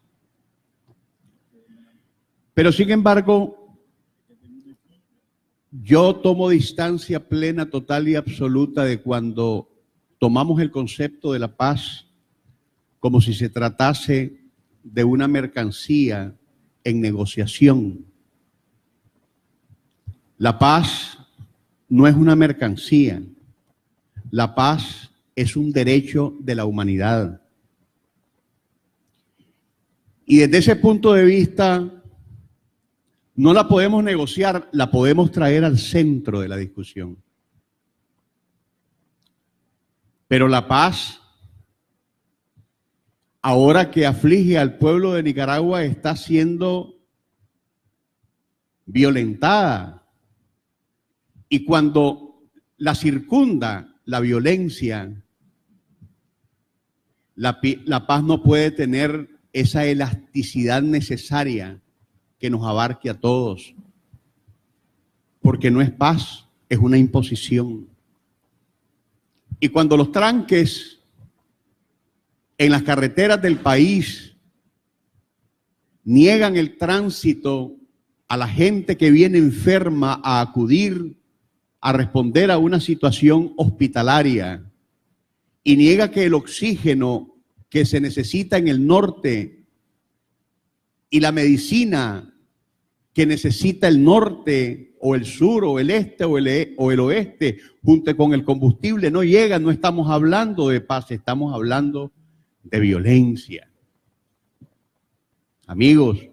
Pero sin embargo, yo tomo distancia plena, total y absoluta de cuando tomamos el concepto de la paz como si se tratase de una mercancía en negociación. La paz no es una mercancía. La paz es un derecho de la humanidad. Y desde ese punto de vista, no la podemos negociar, la podemos traer al centro de la discusión. Pero la paz, ahora que aflige al pueblo de Nicaragua, está siendo violentada. Y cuando la circunda la violencia, la paz no puede tener esa elasticidad necesaria que nos abarque a todos, porque no es paz, es una imposición. Y cuando los tranques en las carreteras del país niegan el tránsito a la gente que viene enferma a acudir a responder a una situación hospitalaria, y niega que el oxígeno que se necesita en el norte y la medicina que necesita el norte o el sur o el este o el oeste junto con el combustible no llega, no estamos hablando de paz, estamos hablando de violencia. Amigos,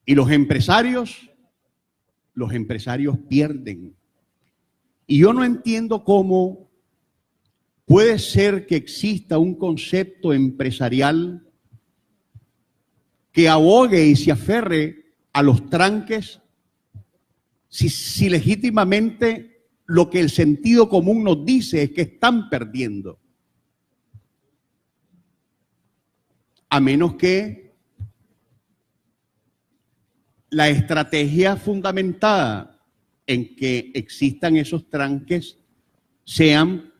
y los empresarios pierden. Y yo no entiendo cómo puede ser que exista un concepto empresarial que abogue y se aferre a los tranques si legítimamente lo que el sentido común nos dice es que están perdiendo. A menos que la estrategia fundamentada en que existan esos tranques sean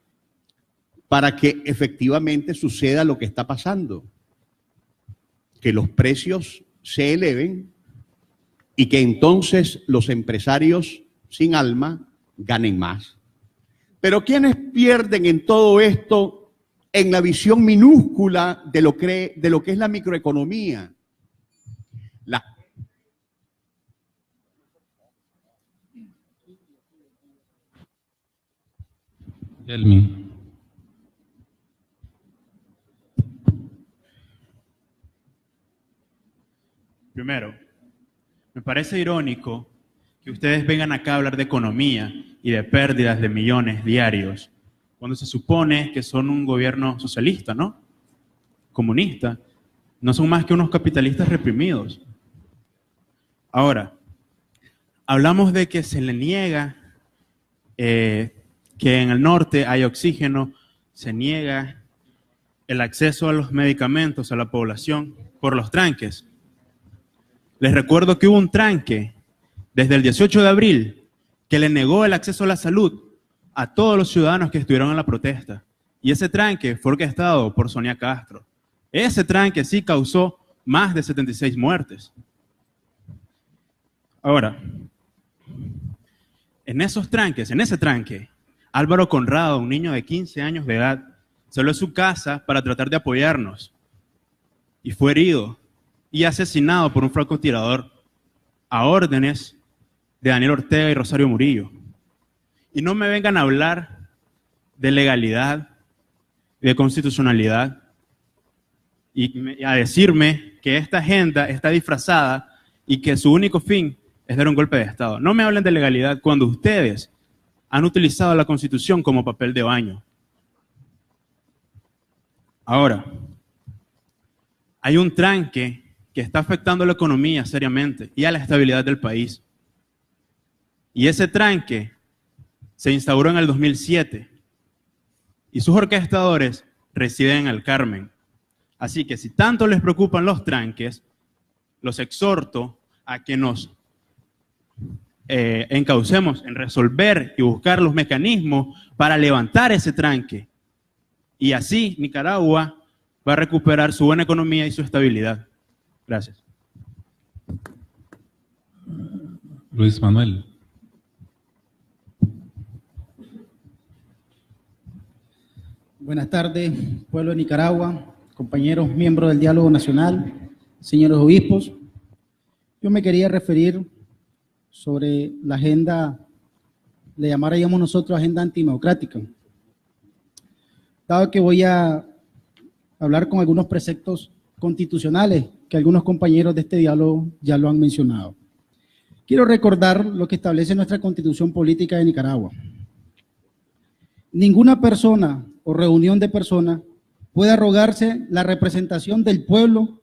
para que efectivamente suceda lo que está pasando, que los precios se eleven y que entonces los empresarios sin alma ganen más. Pero ¿quiénes pierden en todo esto en la visión minúscula de lo que es la microeconomía? Yelmi. Primero, me parece irónico que ustedes vengan acá a hablar de economía y de pérdidas de millones diarios, cuando se supone que son un gobierno socialista, ¿no? Comunista. No son más que unos capitalistas reprimidos. Ahora, hablamos de que se le niega que en el norte hay oxígeno, se niega el acceso a los medicamentos a la población por los tranques. Les recuerdo que hubo un tranque desde el 18 de abril que le negó el acceso a la salud a todos los ciudadanos que estuvieron en la protesta. Y ese tranque fue orquestado por Sonia Castro. Ese tranque sí causó más de 76 muertes. Ahora, en ese tranque, Álvaro Conrado, un niño de 15 años de edad, salió de su casa para tratar de apoyarnos y fue herido y asesinado por un francotirador a órdenes de Daniel Ortega y Rosario Murillo. Y no me vengan a hablar de legalidad, de constitucionalidad, y a decirme que esta agenda está disfrazada y que su único fin es dar un golpe de Estado. No me hablen de legalidad cuando ustedes han utilizado la Constitución como papel de baño. Ahora, hay un tranque que está afectando a la economía seriamente y a la estabilidad del país. Y ese tranque se instauró en el 2007 y sus orquestadores residen en el Carmen. Así que si tanto les preocupan los tranques, los exhorto a que nos encaucemos en resolver y buscar los mecanismos para levantar ese tranque. Y así Nicaragua va a recuperar su buena economía y su estabilidad. Gracias. Luis Manuel. Buenas tardes, pueblo de Nicaragua, compañeros miembros del Diálogo Nacional, señores obispos. Yo me quería referir sobre la agenda, le llamaríamos nosotros agenda antidemocrática. Dado que voy a hablar con algunos preceptos constitucionales que algunos compañeros de este diálogo ya lo han mencionado. Quiero recordar lo que establece nuestra Constitución Política de Nicaragua. Ninguna persona o reunión de personas puede arrogarse la representación del pueblo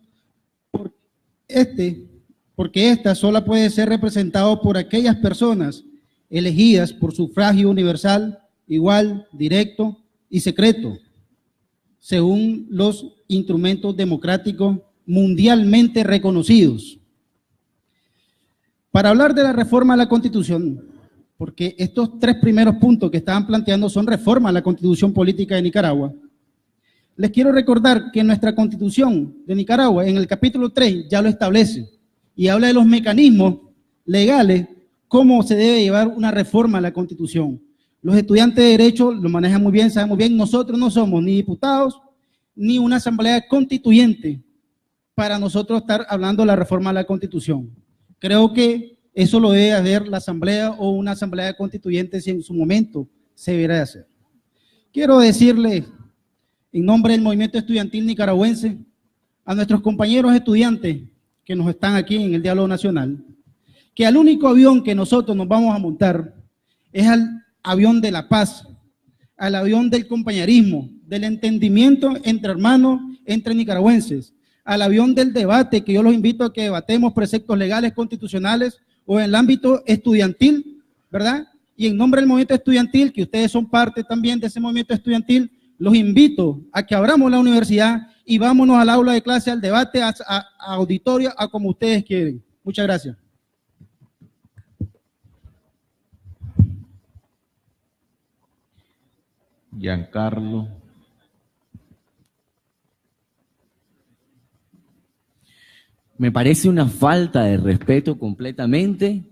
porque ésta sola puede ser representado por aquellas personas elegidas por sufragio universal, igual, directo y secreto, según los instrumentos democráticos mundialmente reconocidos. Para hablar de la reforma a la Constitución, porque estos tres primeros puntos que estaban planteando son reforma a la Constitución Política de Nicaragua, les quiero recordar que nuestra Constitución de Nicaragua, en el capítulo 3, ya lo establece y habla de los mecanismos legales, cómo se debe llevar una reforma a la Constitución. Los estudiantes de Derecho lo manejan muy bien, saben muy bien, nosotros no somos ni diputados ni una asamblea constituyente para nosotros estar hablando de la reforma a la Constitución. Creo que eso lo debe hacer la Asamblea o una Asamblea Constituyente si en su momento se deberá de hacer. Quiero decirle, en nombre del movimiento estudiantil nicaragüense, a nuestros compañeros estudiantes que nos están aquí en el Diálogo Nacional, que al único avión que nosotros nos vamos a montar es al avión de la paz, al avión del compañerismo, del entendimiento entre hermanos, entre nicaragüenses, al avión del debate, que yo los invito a que debatemos preceptos legales, constitucionales o en el ámbito estudiantil, ¿verdad? Y en nombre del movimiento estudiantil, que ustedes son parte también de ese movimiento estudiantil, los invito a que abramos la universidad y vámonos al aula de clase, al debate, a auditorio, a como ustedes quieren. Muchas gracias. Giancarlo. Me parece una falta de respeto completamente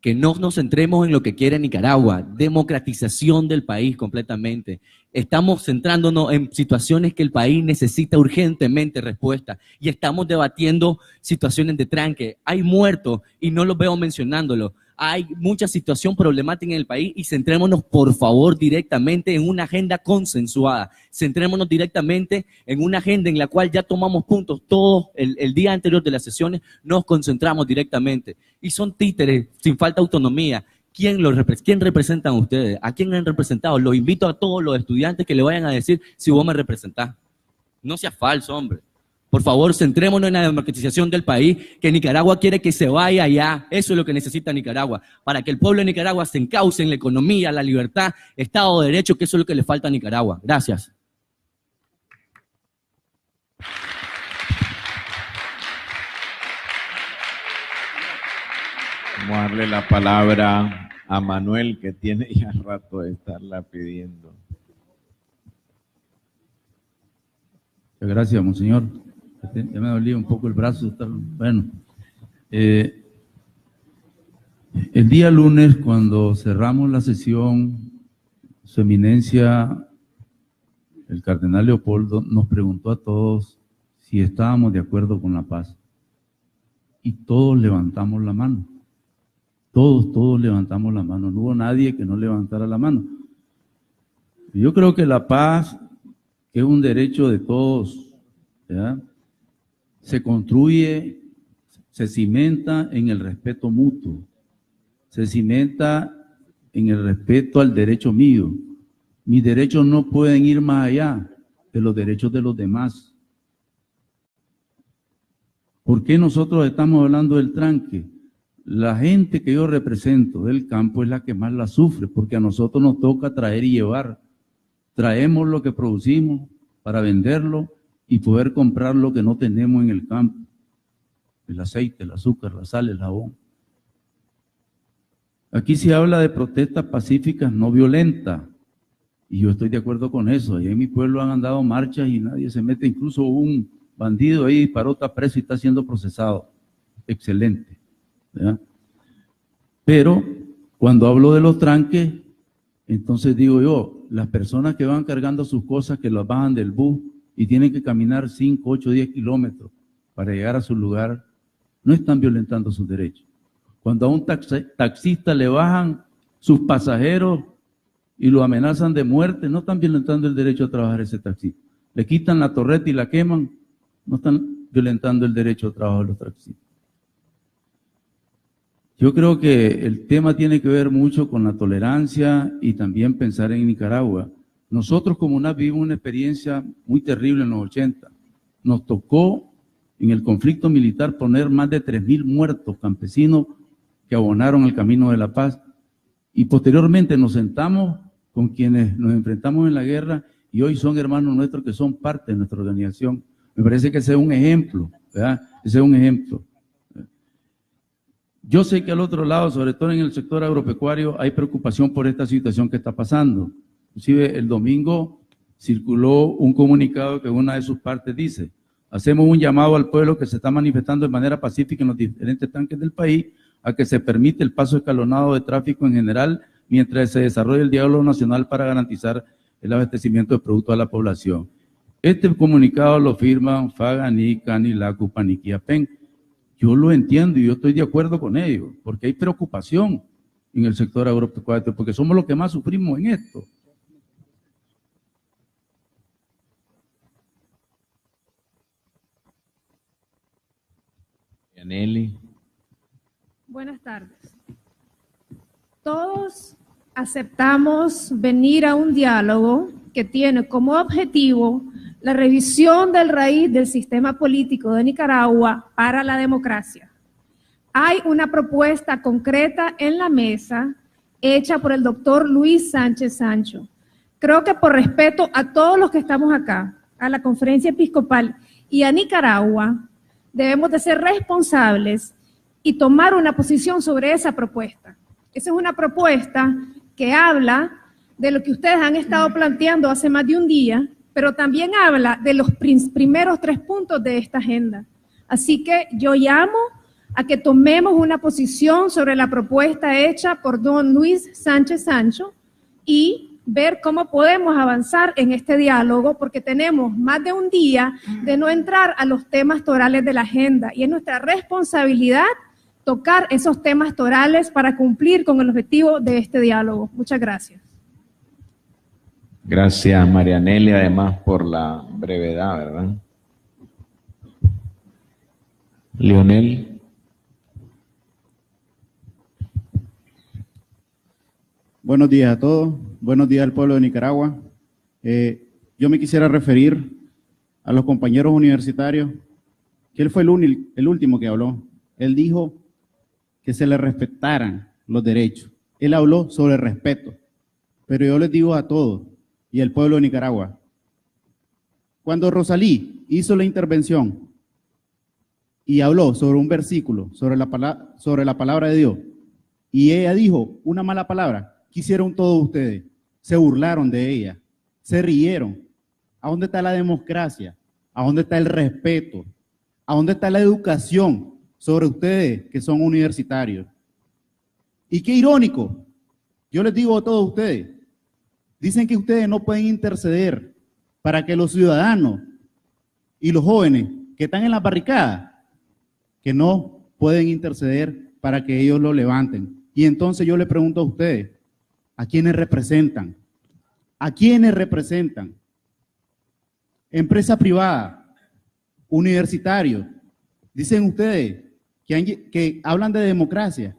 que no nos centremos en lo que quiere Nicaragua, democratización del país completamente. Estamos centrándonos en situaciones que el país necesita urgentemente respuesta y estamos debatiendo situaciones de tranque. Hay muertos y no los veo mencionándolo. Hay mucha situación problemática en el país y centrémonos, por favor, directamente en una agenda consensuada. Centrémonos directamente en una agenda en la cual ya tomamos puntos todos el día anterior de las sesiones, nos concentramos directamente. Y son títeres sin falta de autonomía. ¿Quién representan ustedes? ¿A quién han representado? Los invito a todos los estudiantes que le vayan a decir si vos me representás. No seas falso, hombre. Por favor, centrémonos en la democratización del país, que Nicaragua quiere que se vaya allá. Eso es lo que necesita Nicaragua, para que el pueblo de Nicaragua se encauce en la economía, la libertad, Estado de Derecho, que eso es lo que le falta a Nicaragua. Gracias. Vamos a darle la palabra a Manuel, que tiene ya rato de estarla pidiendo. Muchas gracias, monseñor. Ya me dolía un poco el brazo. Bueno, el día lunes, cuando cerramos la sesión, su eminencia, el cardenal Leopoldo, nos preguntó a todos si estábamos de acuerdo con la paz. Y todos levantamos la mano. Todos levantamos la mano. No hubo nadie que no levantara la mano. Yo creo que la paz, que es un derecho de todos, ¿verdad?, se construye, se cimenta en el respeto mutuo, se cimenta en el respeto al derecho mío. Mis derechos no pueden ir más allá de los derechos de los demás. ¿Por qué nosotros estamos hablando del tranque? La gente que yo represento del campo es la que más la sufre, porque a nosotros nos toca traer y llevar. Traemos lo que producimos para venderlo y poder comprar lo que no tenemos en el campo. El aceite, el azúcar, la sal, el jabón. Aquí se habla de protestas pacíficas no violentas. Y yo estoy de acuerdo con eso. Allá en mi pueblo han andado marchas y nadie se mete. Incluso un bandido ahí disparó, está preso y está siendo procesado. Excelente, ¿verdad? Pero cuando hablo de los tranques, entonces digo yo, las personas que van cargando sus cosas, que las bajan del bus y tienen que caminar 5, 8, 10 kilómetros para llegar a su lugar, no están violentando sus derechos. Cuando a un taxista le bajan sus pasajeros y lo amenazan de muerte, no están violentando el derecho a trabajar ese taxista. Le quitan la torreta y la queman, no están violentando el derecho a trabajo de los taxistas. Yo creo que el tema tiene que ver mucho con la tolerancia y también pensar en Nicaragua. Nosotros como UNAP vivimos una experiencia muy terrible en los 80. Nos tocó en el conflicto militar poner más de 3,000 muertos campesinos que abonaron el camino de la paz. Y posteriormente nos sentamos con quienes nos enfrentamos en la guerra y hoy son hermanos nuestros que son parte de nuestra organización. Me parece que ese es un ejemplo, ¿verdad? Ese es un ejemplo. Yo sé que al otro lado, sobre todo en el sector agropecuario, hay preocupación por esta situación que está pasando. Inclusive el domingo circuló un comunicado que una de sus partes dice: hacemos un llamado al pueblo que se está manifestando de manera pacífica en los diferentes tanques del país a que se permite el paso escalonado de tráfico en general mientras se desarrolla el diálogo nacional para garantizar el abastecimiento de productos a la población. Este comunicado lo firman Fagani, Canilacu, Paniquiapen. Yo lo entiendo y yo estoy de acuerdo con ellos, porque hay preocupación en el sector agropecuario, porque somos los que más sufrimos en esto. Yaneli. Buenas tardes. Todos aceptamos venir a un diálogo que tiene como objetivo la revisión del raíz del sistema político de Nicaragua para la democracia. Hay una propuesta concreta en la mesa hecha por el doctor Luis Sánchez Sancho. Creo que por respeto a todos los que estamos acá, a la Conferencia Episcopal y a Nicaragua, debemos de ser responsables y tomar una posición sobre esa propuesta. Esa es una propuesta que habla de lo que ustedes han estado planteando hace más de un día, pero también habla de los primeros 3 puntos de esta agenda. Así que yo llamo a que tomemos una posición sobre la propuesta hecha por don Luis Sánchez Sancho y ver cómo podemos avanzar en este diálogo, porque tenemos más de un día de no entrar a los temas torales de la agenda y es nuestra responsabilidad tocar esos temas torales para cumplir con el objetivo de este diálogo. Muchas gracias. Gracias, Marianelli, además por la brevedad, ¿verdad? Leonel. Buenos días a todos, buenos días al pueblo de Nicaragua. Yo me quisiera referir a los compañeros universitarios, que él fue el último que habló. Él dijo que se le respetaran los derechos. Él habló sobre respeto, pero yo les digo a todos y al pueblo de Nicaragua, cuando Rosalí hizo la intervención y habló sobre un versículo, sobre la palabra de Dios, y ella dijo una mala palabra, ¿qué hicieron todos ustedes? Se burlaron de ella, se rieron. ¿A dónde está la democracia? ¿A dónde está el respeto? ¿A dónde está la educación sobre ustedes que son universitarios? Y qué irónico, yo les digo a todos ustedes, dicen que ustedes no pueden interceder para que los ciudadanos y los jóvenes que están en la barricada, que no pueden interceder para que ellos lo levanten. Y entonces yo les pregunto a ustedes, ¿a quiénes representan? ¿A quiénes representan? Empresa privada, universitarios. Dicen ustedes que hablan de democracia,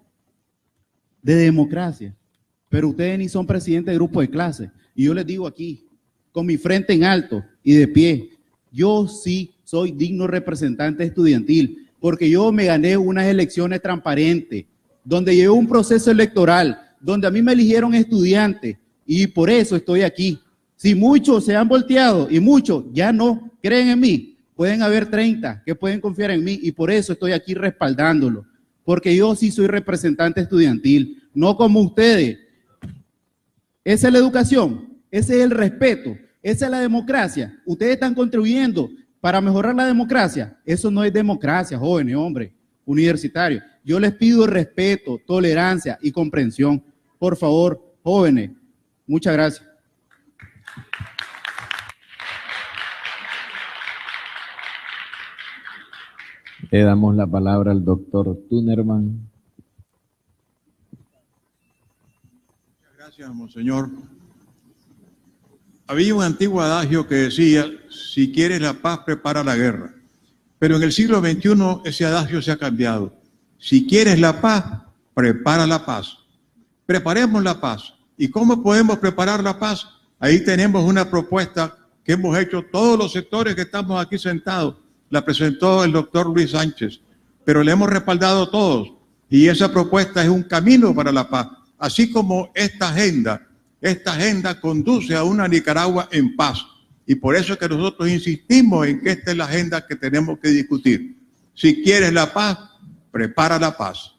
pero ustedes ni son presidentes de grupo de clase. Y yo les digo aquí, con mi frente en alto y de pie, yo sí soy digno representante estudiantil, porque yo me gané unas elecciones transparentes, donde llevé un proceso electoral, donde a mí me eligieron estudiante, y por eso estoy aquí. Si muchos se han volteado y muchos ya no creen en mí, pueden haber 30 que pueden confiar en mí, y por eso estoy aquí respaldándolo, porque yo sí soy representante estudiantil, no como ustedes. Esa es la educación, ese es el respeto, esa es la democracia. Ustedes están contribuyendo para mejorar la democracia. Eso no es democracia, jóvenes, hombres, universitarios. Yo les pido respeto, tolerancia y comprensión. Por favor, jóvenes, muchas gracias. Le damos la palabra al doctor Tunerman. Gracias, monseñor. Había un antiguo adagio que decía, si quieres la paz, prepara la guerra. Pero en el siglo XXI ese adagio se ha cambiado. Si quieres la paz, prepara la paz. Preparemos la paz. ¿Y cómo podemos preparar la paz? Ahí tenemos una propuesta que hemos hecho todos los sectores que estamos aquí sentados. La presentó el doctor Luis Sánchez, pero le hemos respaldado todos. Y esa propuesta es un camino para la paz. Así como esta agenda conduce a una Nicaragua en paz. Y por eso es que nosotros insistimos en que esta es la agenda que tenemos que discutir. Si quieres la paz, prepara la paz.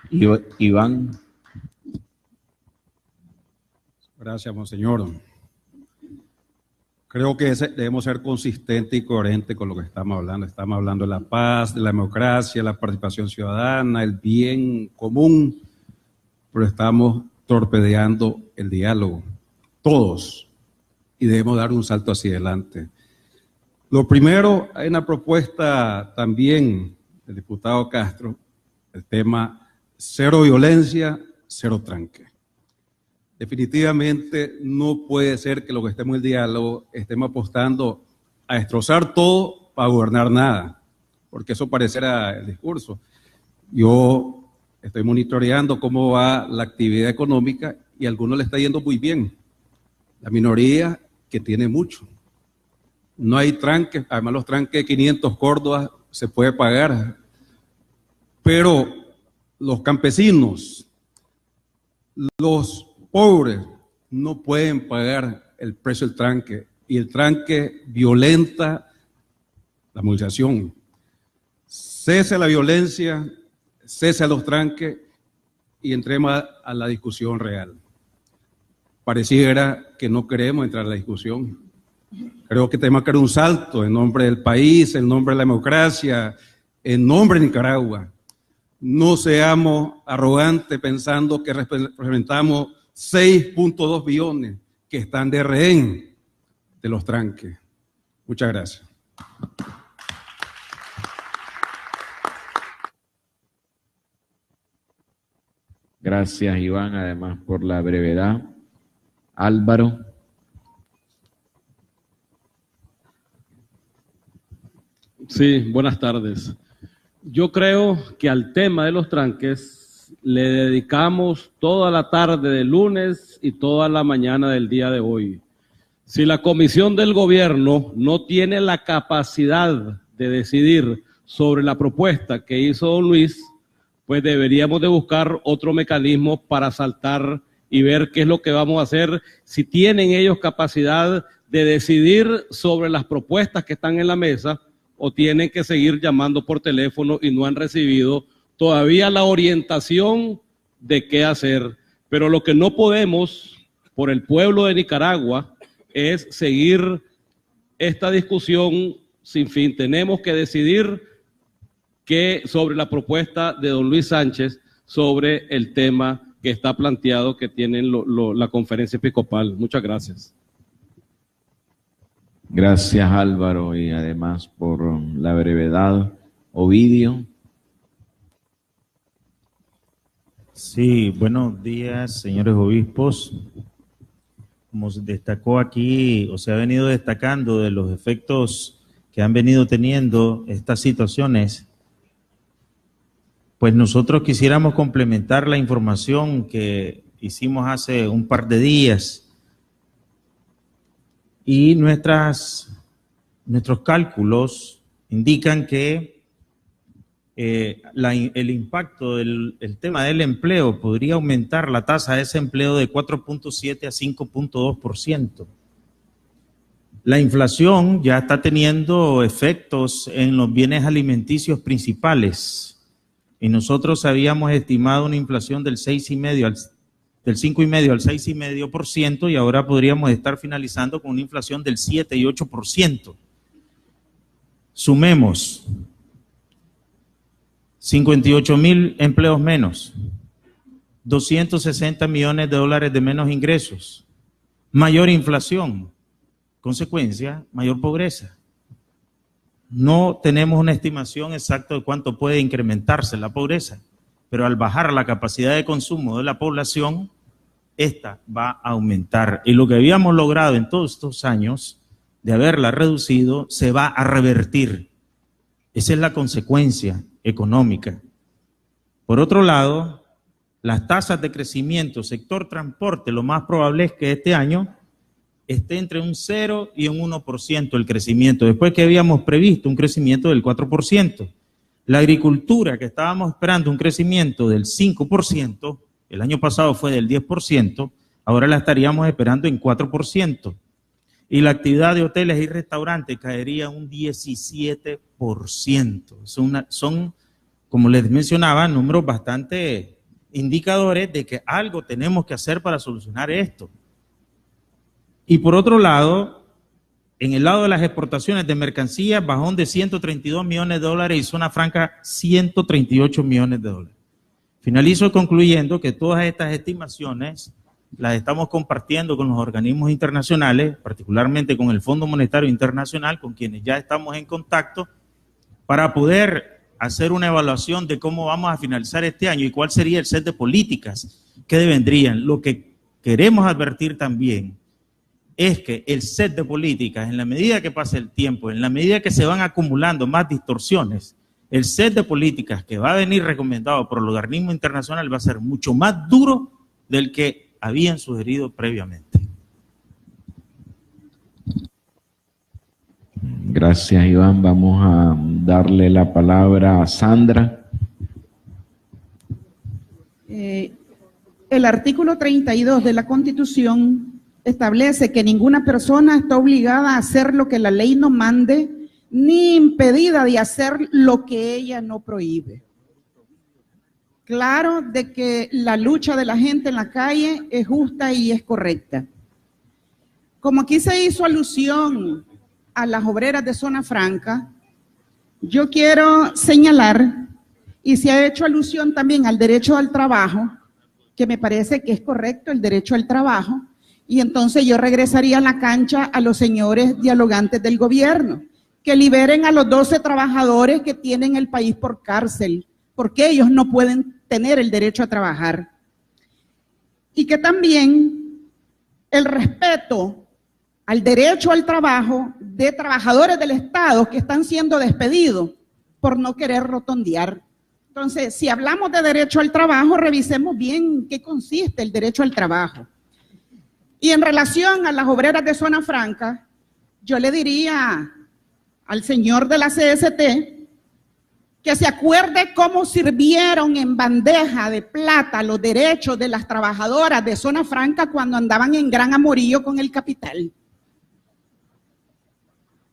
Iván. Gracias, monseñor. Creo que debemos ser consistentes y coherentes con lo que estamos hablando. Estamos hablando de la paz, de la democracia, la participación ciudadana, el bien común. pero estamos torpedeando el diálogo, todos, y debemos dar un salto hacia adelante. Lo primero, hay una propuesta también del diputado Castro, el tema cero violencia, cero tranque. Definitivamente no puede ser que lo que estemos en el diálogo estemos apostando a destrozar todo para gobernar nada, porque eso parecerá el discurso. Yo estoy monitoreando cómo va la actividad económica y a algunos le está yendo muy bien. La minoría que tiene mucho. No hay tranques, además los tranques de 500 Córdobas se puede pagar. Pero los campesinos, los pobres, no pueden pagar el precio del tranque. Y el tranque violenta la movilización. Cese la violencia, cese a los tranques y entremos a la discusión real. Pareciera que no queremos entrar a la discusión. Creo que tenemos que dar un salto en nombre del país, en nombre de la democracia, en nombre de Nicaragua. No seamos arrogantes pensando que representamos 6.2 billones que están de rehén de los tranques. Muchas gracias. Gracias, Iván, además por la brevedad. Álvaro. Sí, buenas tardes. Yo creo que al tema de los tranques le dedicamos toda la tarde de lunes y toda la mañana del día de hoy. Si la comisión del gobierno no tiene la capacidad de decidir sobre la propuesta que hizo don Luis, pues deberíamos de buscar otro mecanismo para saltar y ver qué es lo que vamos a hacer, si tienen ellos capacidad de decidir sobre las propuestas que están en la mesa o tienen que seguir llamando por teléfono y no han recibido todavía la orientación de qué hacer. Pero lo que no podemos, por el pueblo de Nicaragua, es seguir esta discusión sin fin. Tenemos que decidir sobre la propuesta de don Luis Sánchez sobre el tema que está planteado que tienen la conferencia episcopal. Muchas gracias. Gracias, Álvaro, y además por la brevedad. Ovidio. Sí, buenos días, señores obispos. Como se destacó aquí, o se ha venido destacando de los efectos que han venido teniendo estas situaciones, pues nosotros quisiéramos complementar la información que hicimos hace un par de días y nuestros cálculos indican que el impacto del tema del empleo podría aumentar la tasa de desempleo de 4.7 a 5.2%. La inflación ya está teniendo efectos en los bienes alimenticios principales. Y nosotros habíamos estimado una inflación del 5,5 al 6,5% y ahora podríamos estar finalizando con una inflación del 7 y 8%. Sumemos 58,000 empleos menos, 260 millones de dólares de menos ingresos, mayor inflación, consecuencia, mayor pobreza. No tenemos una estimación exacta de cuánto puede incrementarse la pobreza, pero al bajar la capacidad de consumo de la población, esta va a aumentar. Y lo que habíamos logrado en todos estos años de haberla reducido, se va a revertir. Esa es la consecuencia económica. Por otro lado, las tasas de crecimiento, sector transporte, lo más probable es que este año esté entre un 0 y un 1% el crecimiento, después que habíamos previsto un crecimiento del 4%. La agricultura, que estábamos esperando un crecimiento del 5%, el año pasado fue del 10%, ahora la estaríamos esperando en 4%. Y la actividad de hoteles y restaurantes caería un 17%. Son, como les mencionaba, números bastante indicadores de que algo tenemos que hacer para solucionar esto. Y por otro lado, en el lado de las exportaciones de mercancías, bajón de 132 millones de dólares y zona franca 138 millones de dólares. Finalizo concluyendo que todas estas estimaciones las estamos compartiendo con los organismos internacionales, particularmente con el Fondo Monetario Internacional, con quienes ya estamos en contacto, para poder hacer una evaluación de cómo vamos a finalizar este año y cuál sería el set de políticas que devendrían. Lo que queremos advertir también es que el set de políticas, en la medida que pase el tiempo, en la medida que se van acumulando más distorsiones, el set de políticas que va a venir recomendado por el organismo internacional va a ser mucho más duro del que habían sugerido previamente. Gracias, Iván. Vamos a darle la palabra a Sandra. El artículo 32 de la Constitución establece que ninguna persona está obligada a hacer lo que la ley no mande, ni impedida de hacer lo que ella no prohíbe. Claro de que la lucha de la gente en la calle es justa y es correcta. Como aquí se hizo alusión a las obreras de Zona Franca, yo quiero señalar, y se ha hecho alusión también al derecho al trabajo, que me parece que es correcto el derecho al trabajo, y entonces yo regresaría a la cancha a los señores dialogantes del gobierno, que liberen a los 12 trabajadores que tienen el país por cárcel, porque ellos no pueden tener el derecho a trabajar. Y que también el respeto al derecho al trabajo de trabajadores del Estado que están siendo despedidos por no querer rotondear. Entonces, si hablamos de derecho al trabajo, revisemos bien qué consiste el derecho al trabajo. Y en relación a las obreras de Zona Franca, yo le diría al señor de la CST que se acuerde cómo sirvieron en bandeja de plata los derechos de las trabajadoras de Zona Franca cuando andaban en gran amorío con el capital.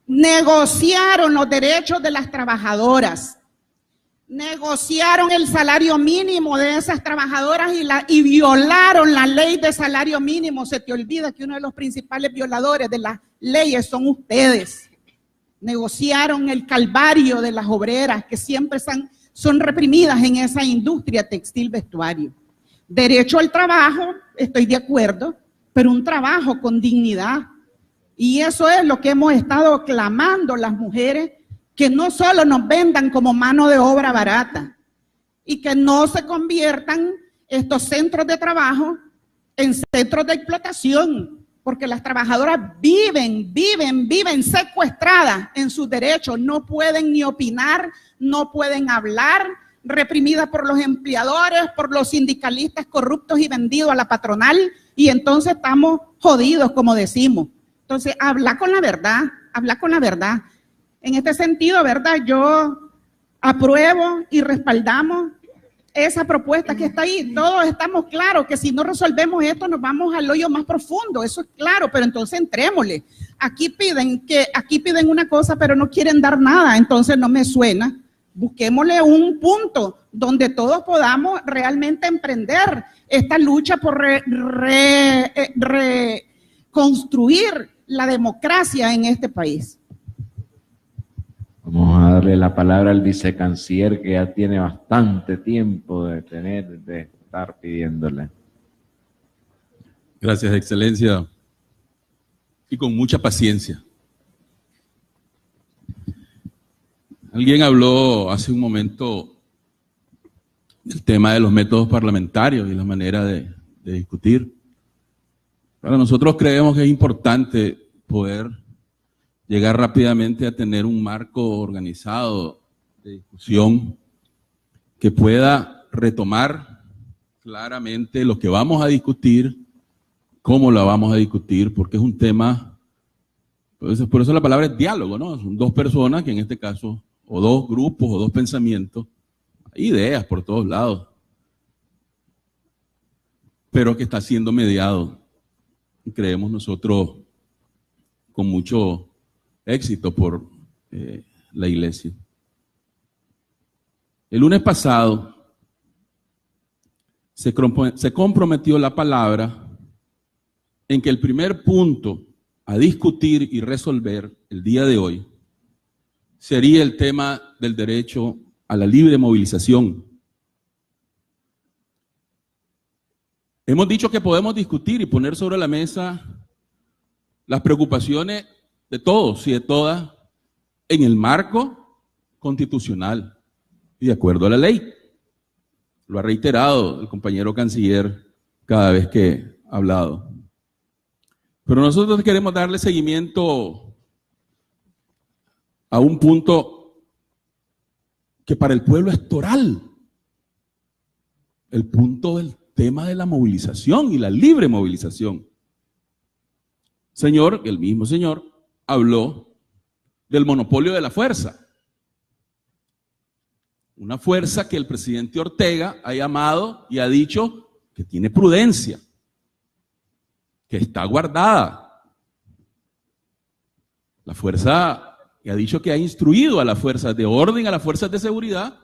Negociaron los derechos de las trabajadoras, negociaron el salario mínimo de esas trabajadoras y violaron la ley de salario mínimo. Se te olvida que uno de los principales violadores de las leyes son ustedes. Negociaron el calvario de las obreras que siempre son reprimidas en esa industria textil vestuario. Derecho al trabajo, estoy de acuerdo, pero un trabajo con dignidad. Y eso es lo que hemos estado clamando las mujeres, que no solo nos vendan como mano de obra barata y que no se conviertan estos centros de trabajo en centros de explotación, porque las trabajadoras viven secuestradas en sus derechos, no pueden ni opinar, no pueden hablar, reprimidas por los empleadores, por los sindicalistas corruptos y vendidos a la patronal, y entonces estamos jodidos, como decimos. Entonces, habla con la verdad, habla con la verdad. En este sentido, ¿verdad? Yo apruebo y respaldamos esa propuesta que está ahí. Todos estamos claros que si no resolvemos esto nos vamos al hoyo más profundo, eso es claro, pero entonces entrémosle. Aquí piden una cosa pero no quieren dar nada, entonces no me suena. Busquémosle un punto donde todos podamos realmente emprender esta lucha por reconstruir la democracia en este país. Vamos a darle la palabra al vicecanciller, que ya tiene bastante tiempo de estar pidiéndole. Gracias, Excelencia. Y con mucha paciencia. Alguien habló hace un momento del tema de los métodos parlamentarios y la manera de discutir. Para nosotros creemos que es importante poder llegar rápidamente a tener un marco organizado de discusión que pueda retomar claramente lo que vamos a discutir, cómo lo vamos a discutir, porque es un tema, por eso la palabra es diálogo, ¿no? Son dos personas que en este caso, o dos grupos, o dos pensamientos, hay ideas por todos lados, pero que está siendo mediado, creemos nosotros, con mucho éxito por la iglesia. El lunes pasado se comprometió la palabra en que el primer punto a discutir y resolver el día de hoy sería el tema del derecho a la libre movilización. Hemos dicho que podemos discutir y poner sobre la mesa las preocupaciones de todos y de todas en el marco constitucional y de acuerdo a la ley. Lo ha reiterado el compañero canciller cada vez que ha hablado. Pero nosotros queremos darle seguimiento a un punto que para el pueblo es toral. El punto del tema de la movilización y la libre movilización. Señor, el mismo señor, habló del monopolio de la fuerza. Una fuerza que el presidente Ortega ha llamado y ha dicho que tiene prudencia, que está guardada. La fuerza, y ha dicho que ha instruido a las fuerzas de orden, a las fuerzas de seguridad,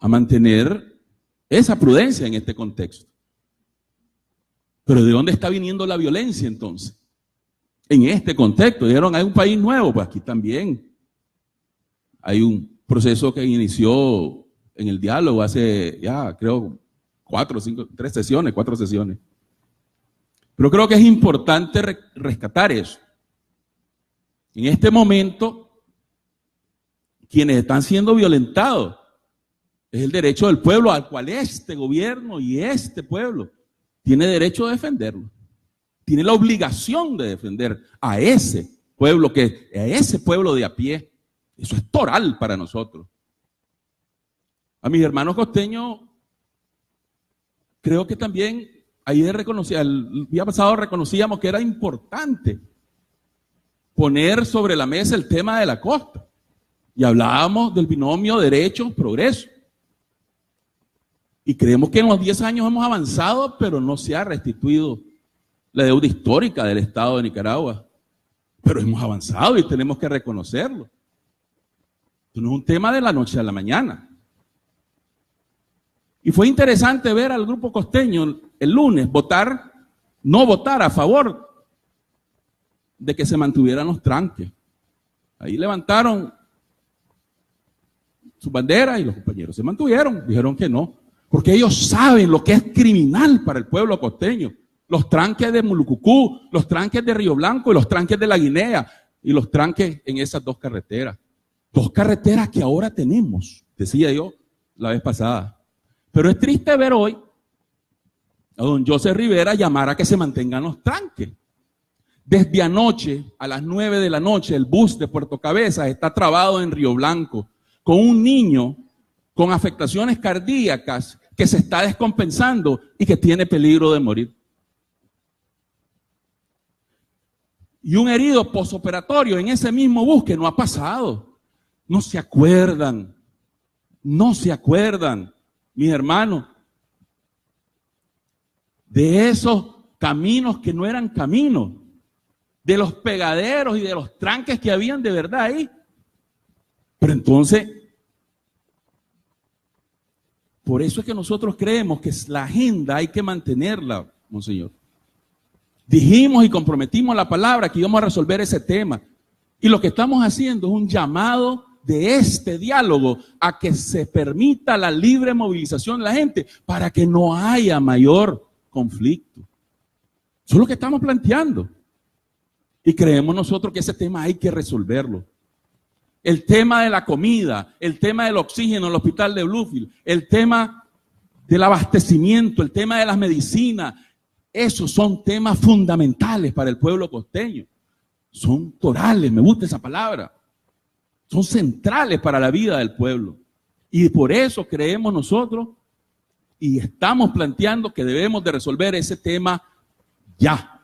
a mantener esa prudencia en este contexto. Pero ¿de dónde está viniendo la violencia entonces? En este contexto, dijeron, hay un país nuevo, pues aquí también hay un proceso que inició en el diálogo hace ya, creo, 4 sesiones. Pero creo que es importante rescatar eso. En este momento, quienes están siendo violentados es el derecho del pueblo al cual este gobierno y este pueblo tiene derecho a defenderlo. Tiene la obligación de defender a ese pueblo, a ese pueblo de a pie. Eso es toral para nosotros. A mis hermanos costeños, creo que también ayer el día pasado reconocíamos que era importante poner sobre la mesa el tema de la costa. Y hablábamos del binomio derechos-progreso. Y creemos que en los 10 años hemos avanzado, pero no se ha restituido la deuda histórica del Estado de Nicaragua. Pero hemos avanzado y tenemos que reconocerlo. Esto no es un tema de la noche a la mañana. Y fue interesante ver al grupo costeño el lunes no votar a favor de que se mantuvieran los tranques. Ahí levantaron su bandera y los compañeros se mantuvieron, dijeron que no, porque ellos saben lo que es criminal para el pueblo costeño. Los tranques de Mulucucú, los tranques de Río Blanco y los tranques de La Guinea y los tranques en esas 2 carreteras. 2 carreteras que ahora tenemos, decía yo la vez pasada. Pero es triste ver hoy a don José Rivera llamar a que se mantengan los tranques. Desde anoche, a las 9 de la noche, el bus de Puerto Cabezas está trabado en Río Blanco con un niño con afectaciones cardíacas que se está descompensando y que tiene peligro de morir. Y un herido posoperatorio en ese mismo bus que no ha pasado. No se acuerdan, mis hermanos, de esos caminos que no eran caminos, de los pegaderos y de los tranques que habían de verdad ahí. Pero entonces, por eso es que nosotros creemos que la agenda hay que mantenerla, monseñor. Dijimos y comprometimos la palabra que íbamos a resolver ese tema. Y lo que estamos haciendo es un llamado de este diálogo a que se permita la libre movilización de la gente para que no haya mayor conflicto. Eso es lo que estamos planteando. Y creemos nosotros que ese tema hay que resolverlo. El tema de la comida, el tema del oxígeno en el hospital de Bluefield, el tema del abastecimiento, el tema de las medicinas, esos son temas fundamentales para el pueblo costeño. Son torales, me gusta esa palabra. Son centrales para la vida del pueblo. Y por eso creemos nosotros y estamos planteando que debemos de resolver ese tema ya.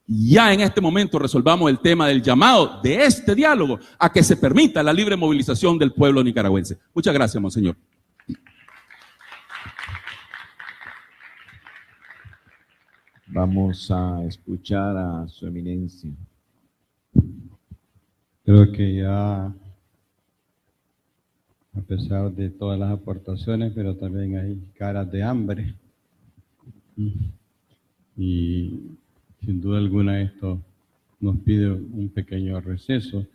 Ya en este momento resolvamos el tema del llamado de este diálogo a que se permita la libre movilización del pueblo nicaragüense. Muchas gracias, monseñor. Vamos a escuchar a su eminencia. Creo que ya, a pesar de todas las aportaciones, pero también hay caras de hambre. Y sin duda alguna esto nos pide un pequeño receso.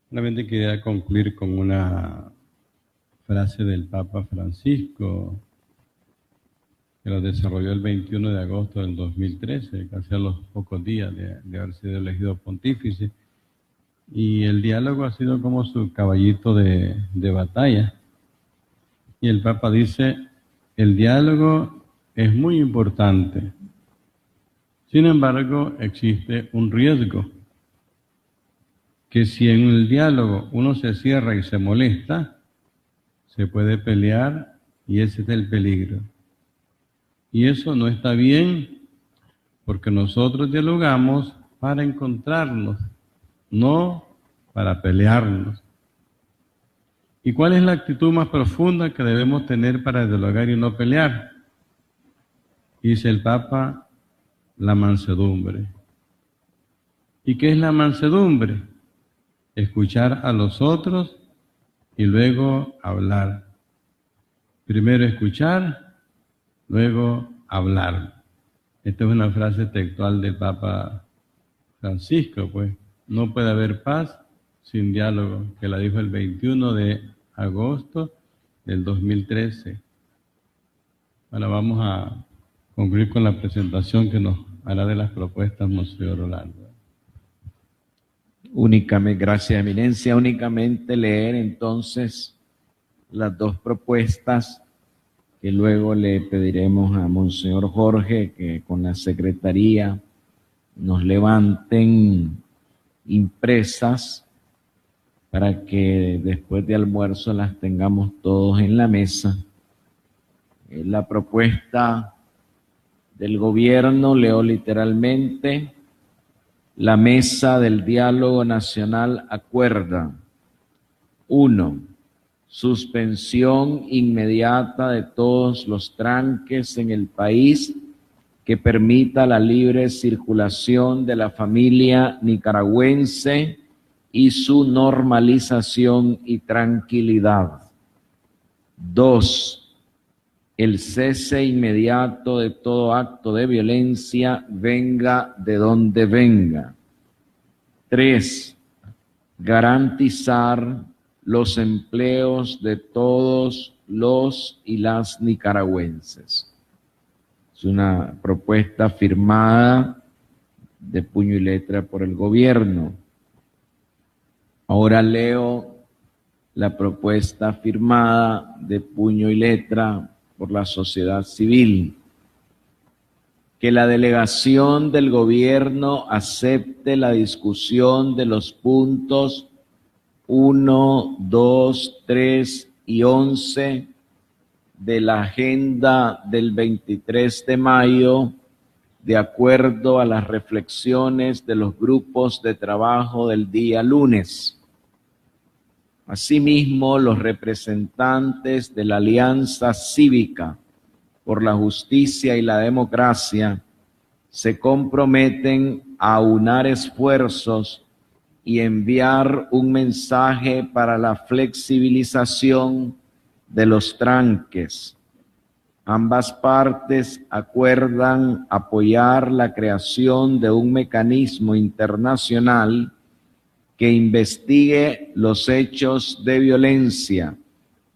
Solamente quería concluir con una frase del Papa Francisco que lo desarrolló el 21 de agosto del 2013, casi a los pocos días de haber sido elegido pontífice. Y el diálogo ha sido como su caballito de batalla. Y el Papa dice, el diálogo es muy importante. Sin embargo, existe un riesgo, que si en el diálogo uno se cierra y se molesta, se puede pelear y ese es el peligro. Y eso no está bien, porque nosotros dialogamos para encontrarnos, no para pelearnos. ¿Y cuál es la actitud más profunda que debemos tener para dialogar y no pelear? Dice el Papa, la mansedumbre. ¿Y qué es la mansedumbre? Escuchar a los otros y luego hablar. Primero escuchar, luego hablar. Esta es una frase textual del Papa Francisco, pues. No puede haber paz sin diálogo, que la dijo el 21 de agosto del 2013. Ahora vamos a concluir con la presentación que nos hará de las propuestas Monseñor Rolando. Únicamente, gracias Eminencia, únicamente leer entonces las dos propuestas que luego le pediremos a Monseñor Jorge que con la Secretaría nos levanten impresas para que después de almuerzo las tengamos todos en la mesa. La propuesta del gobierno, leo literalmente, la mesa del diálogo nacional acuerda: 1. Suspensión inmediata de todos los tranques en el país que permita la libre circulación de la familia nicaragüense y su normalización y tranquilidad. 2. El cese inmediato de todo acto de violencia, venga de donde venga. 3. Garantizar los empleos de todos los y las nicaragüenses. Es una propuesta firmada de puño y letra por el gobierno. Ahora leo la propuesta firmada de puño y letra por la sociedad civil. Que la delegación del gobierno acepte la discusión de los puntos 1, 2, 3 y 11 de la agenda del 23 de mayo, de acuerdo a las reflexiones de los grupos de trabajo del día lunes. Asimismo, los representantes de la Alianza Cívica por la Justicia y la Democracia se comprometen a aunar esfuerzos y enviar un mensaje para la flexibilización de los tranques. Ambas partes acuerdan apoyar la creación de un mecanismo internacional que investigue los hechos de violencia,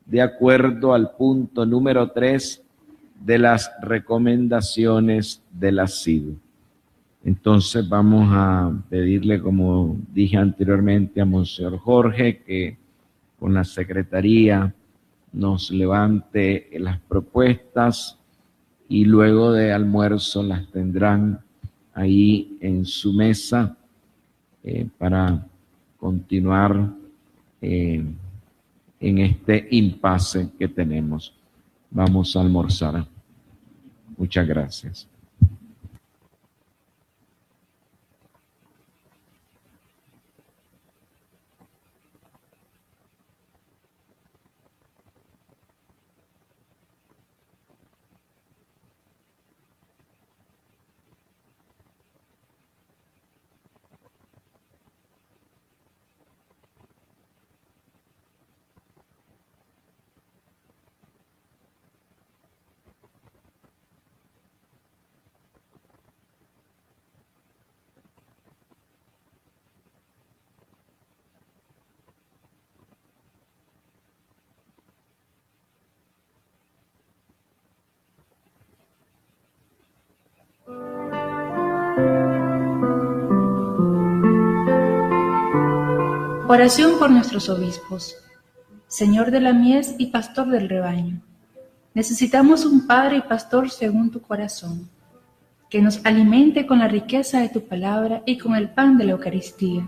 de acuerdo al punto número 3 de las recomendaciones de la CID. Entonces vamos a pedirle, como dije anteriormente, a Monseñor Jorge que con la Secretaría nos levante las propuestas y luego de almuerzo las tendrán ahí en su mesa para continuar en este impasse que tenemos. Vamos a almorzar. Muchas gracias. Oración por nuestros obispos. Señor de la mies y pastor del rebaño, necesitamos un Padre y Pastor según tu corazón, que nos alimente con la riqueza de tu palabra y con el pan de la Eucaristía.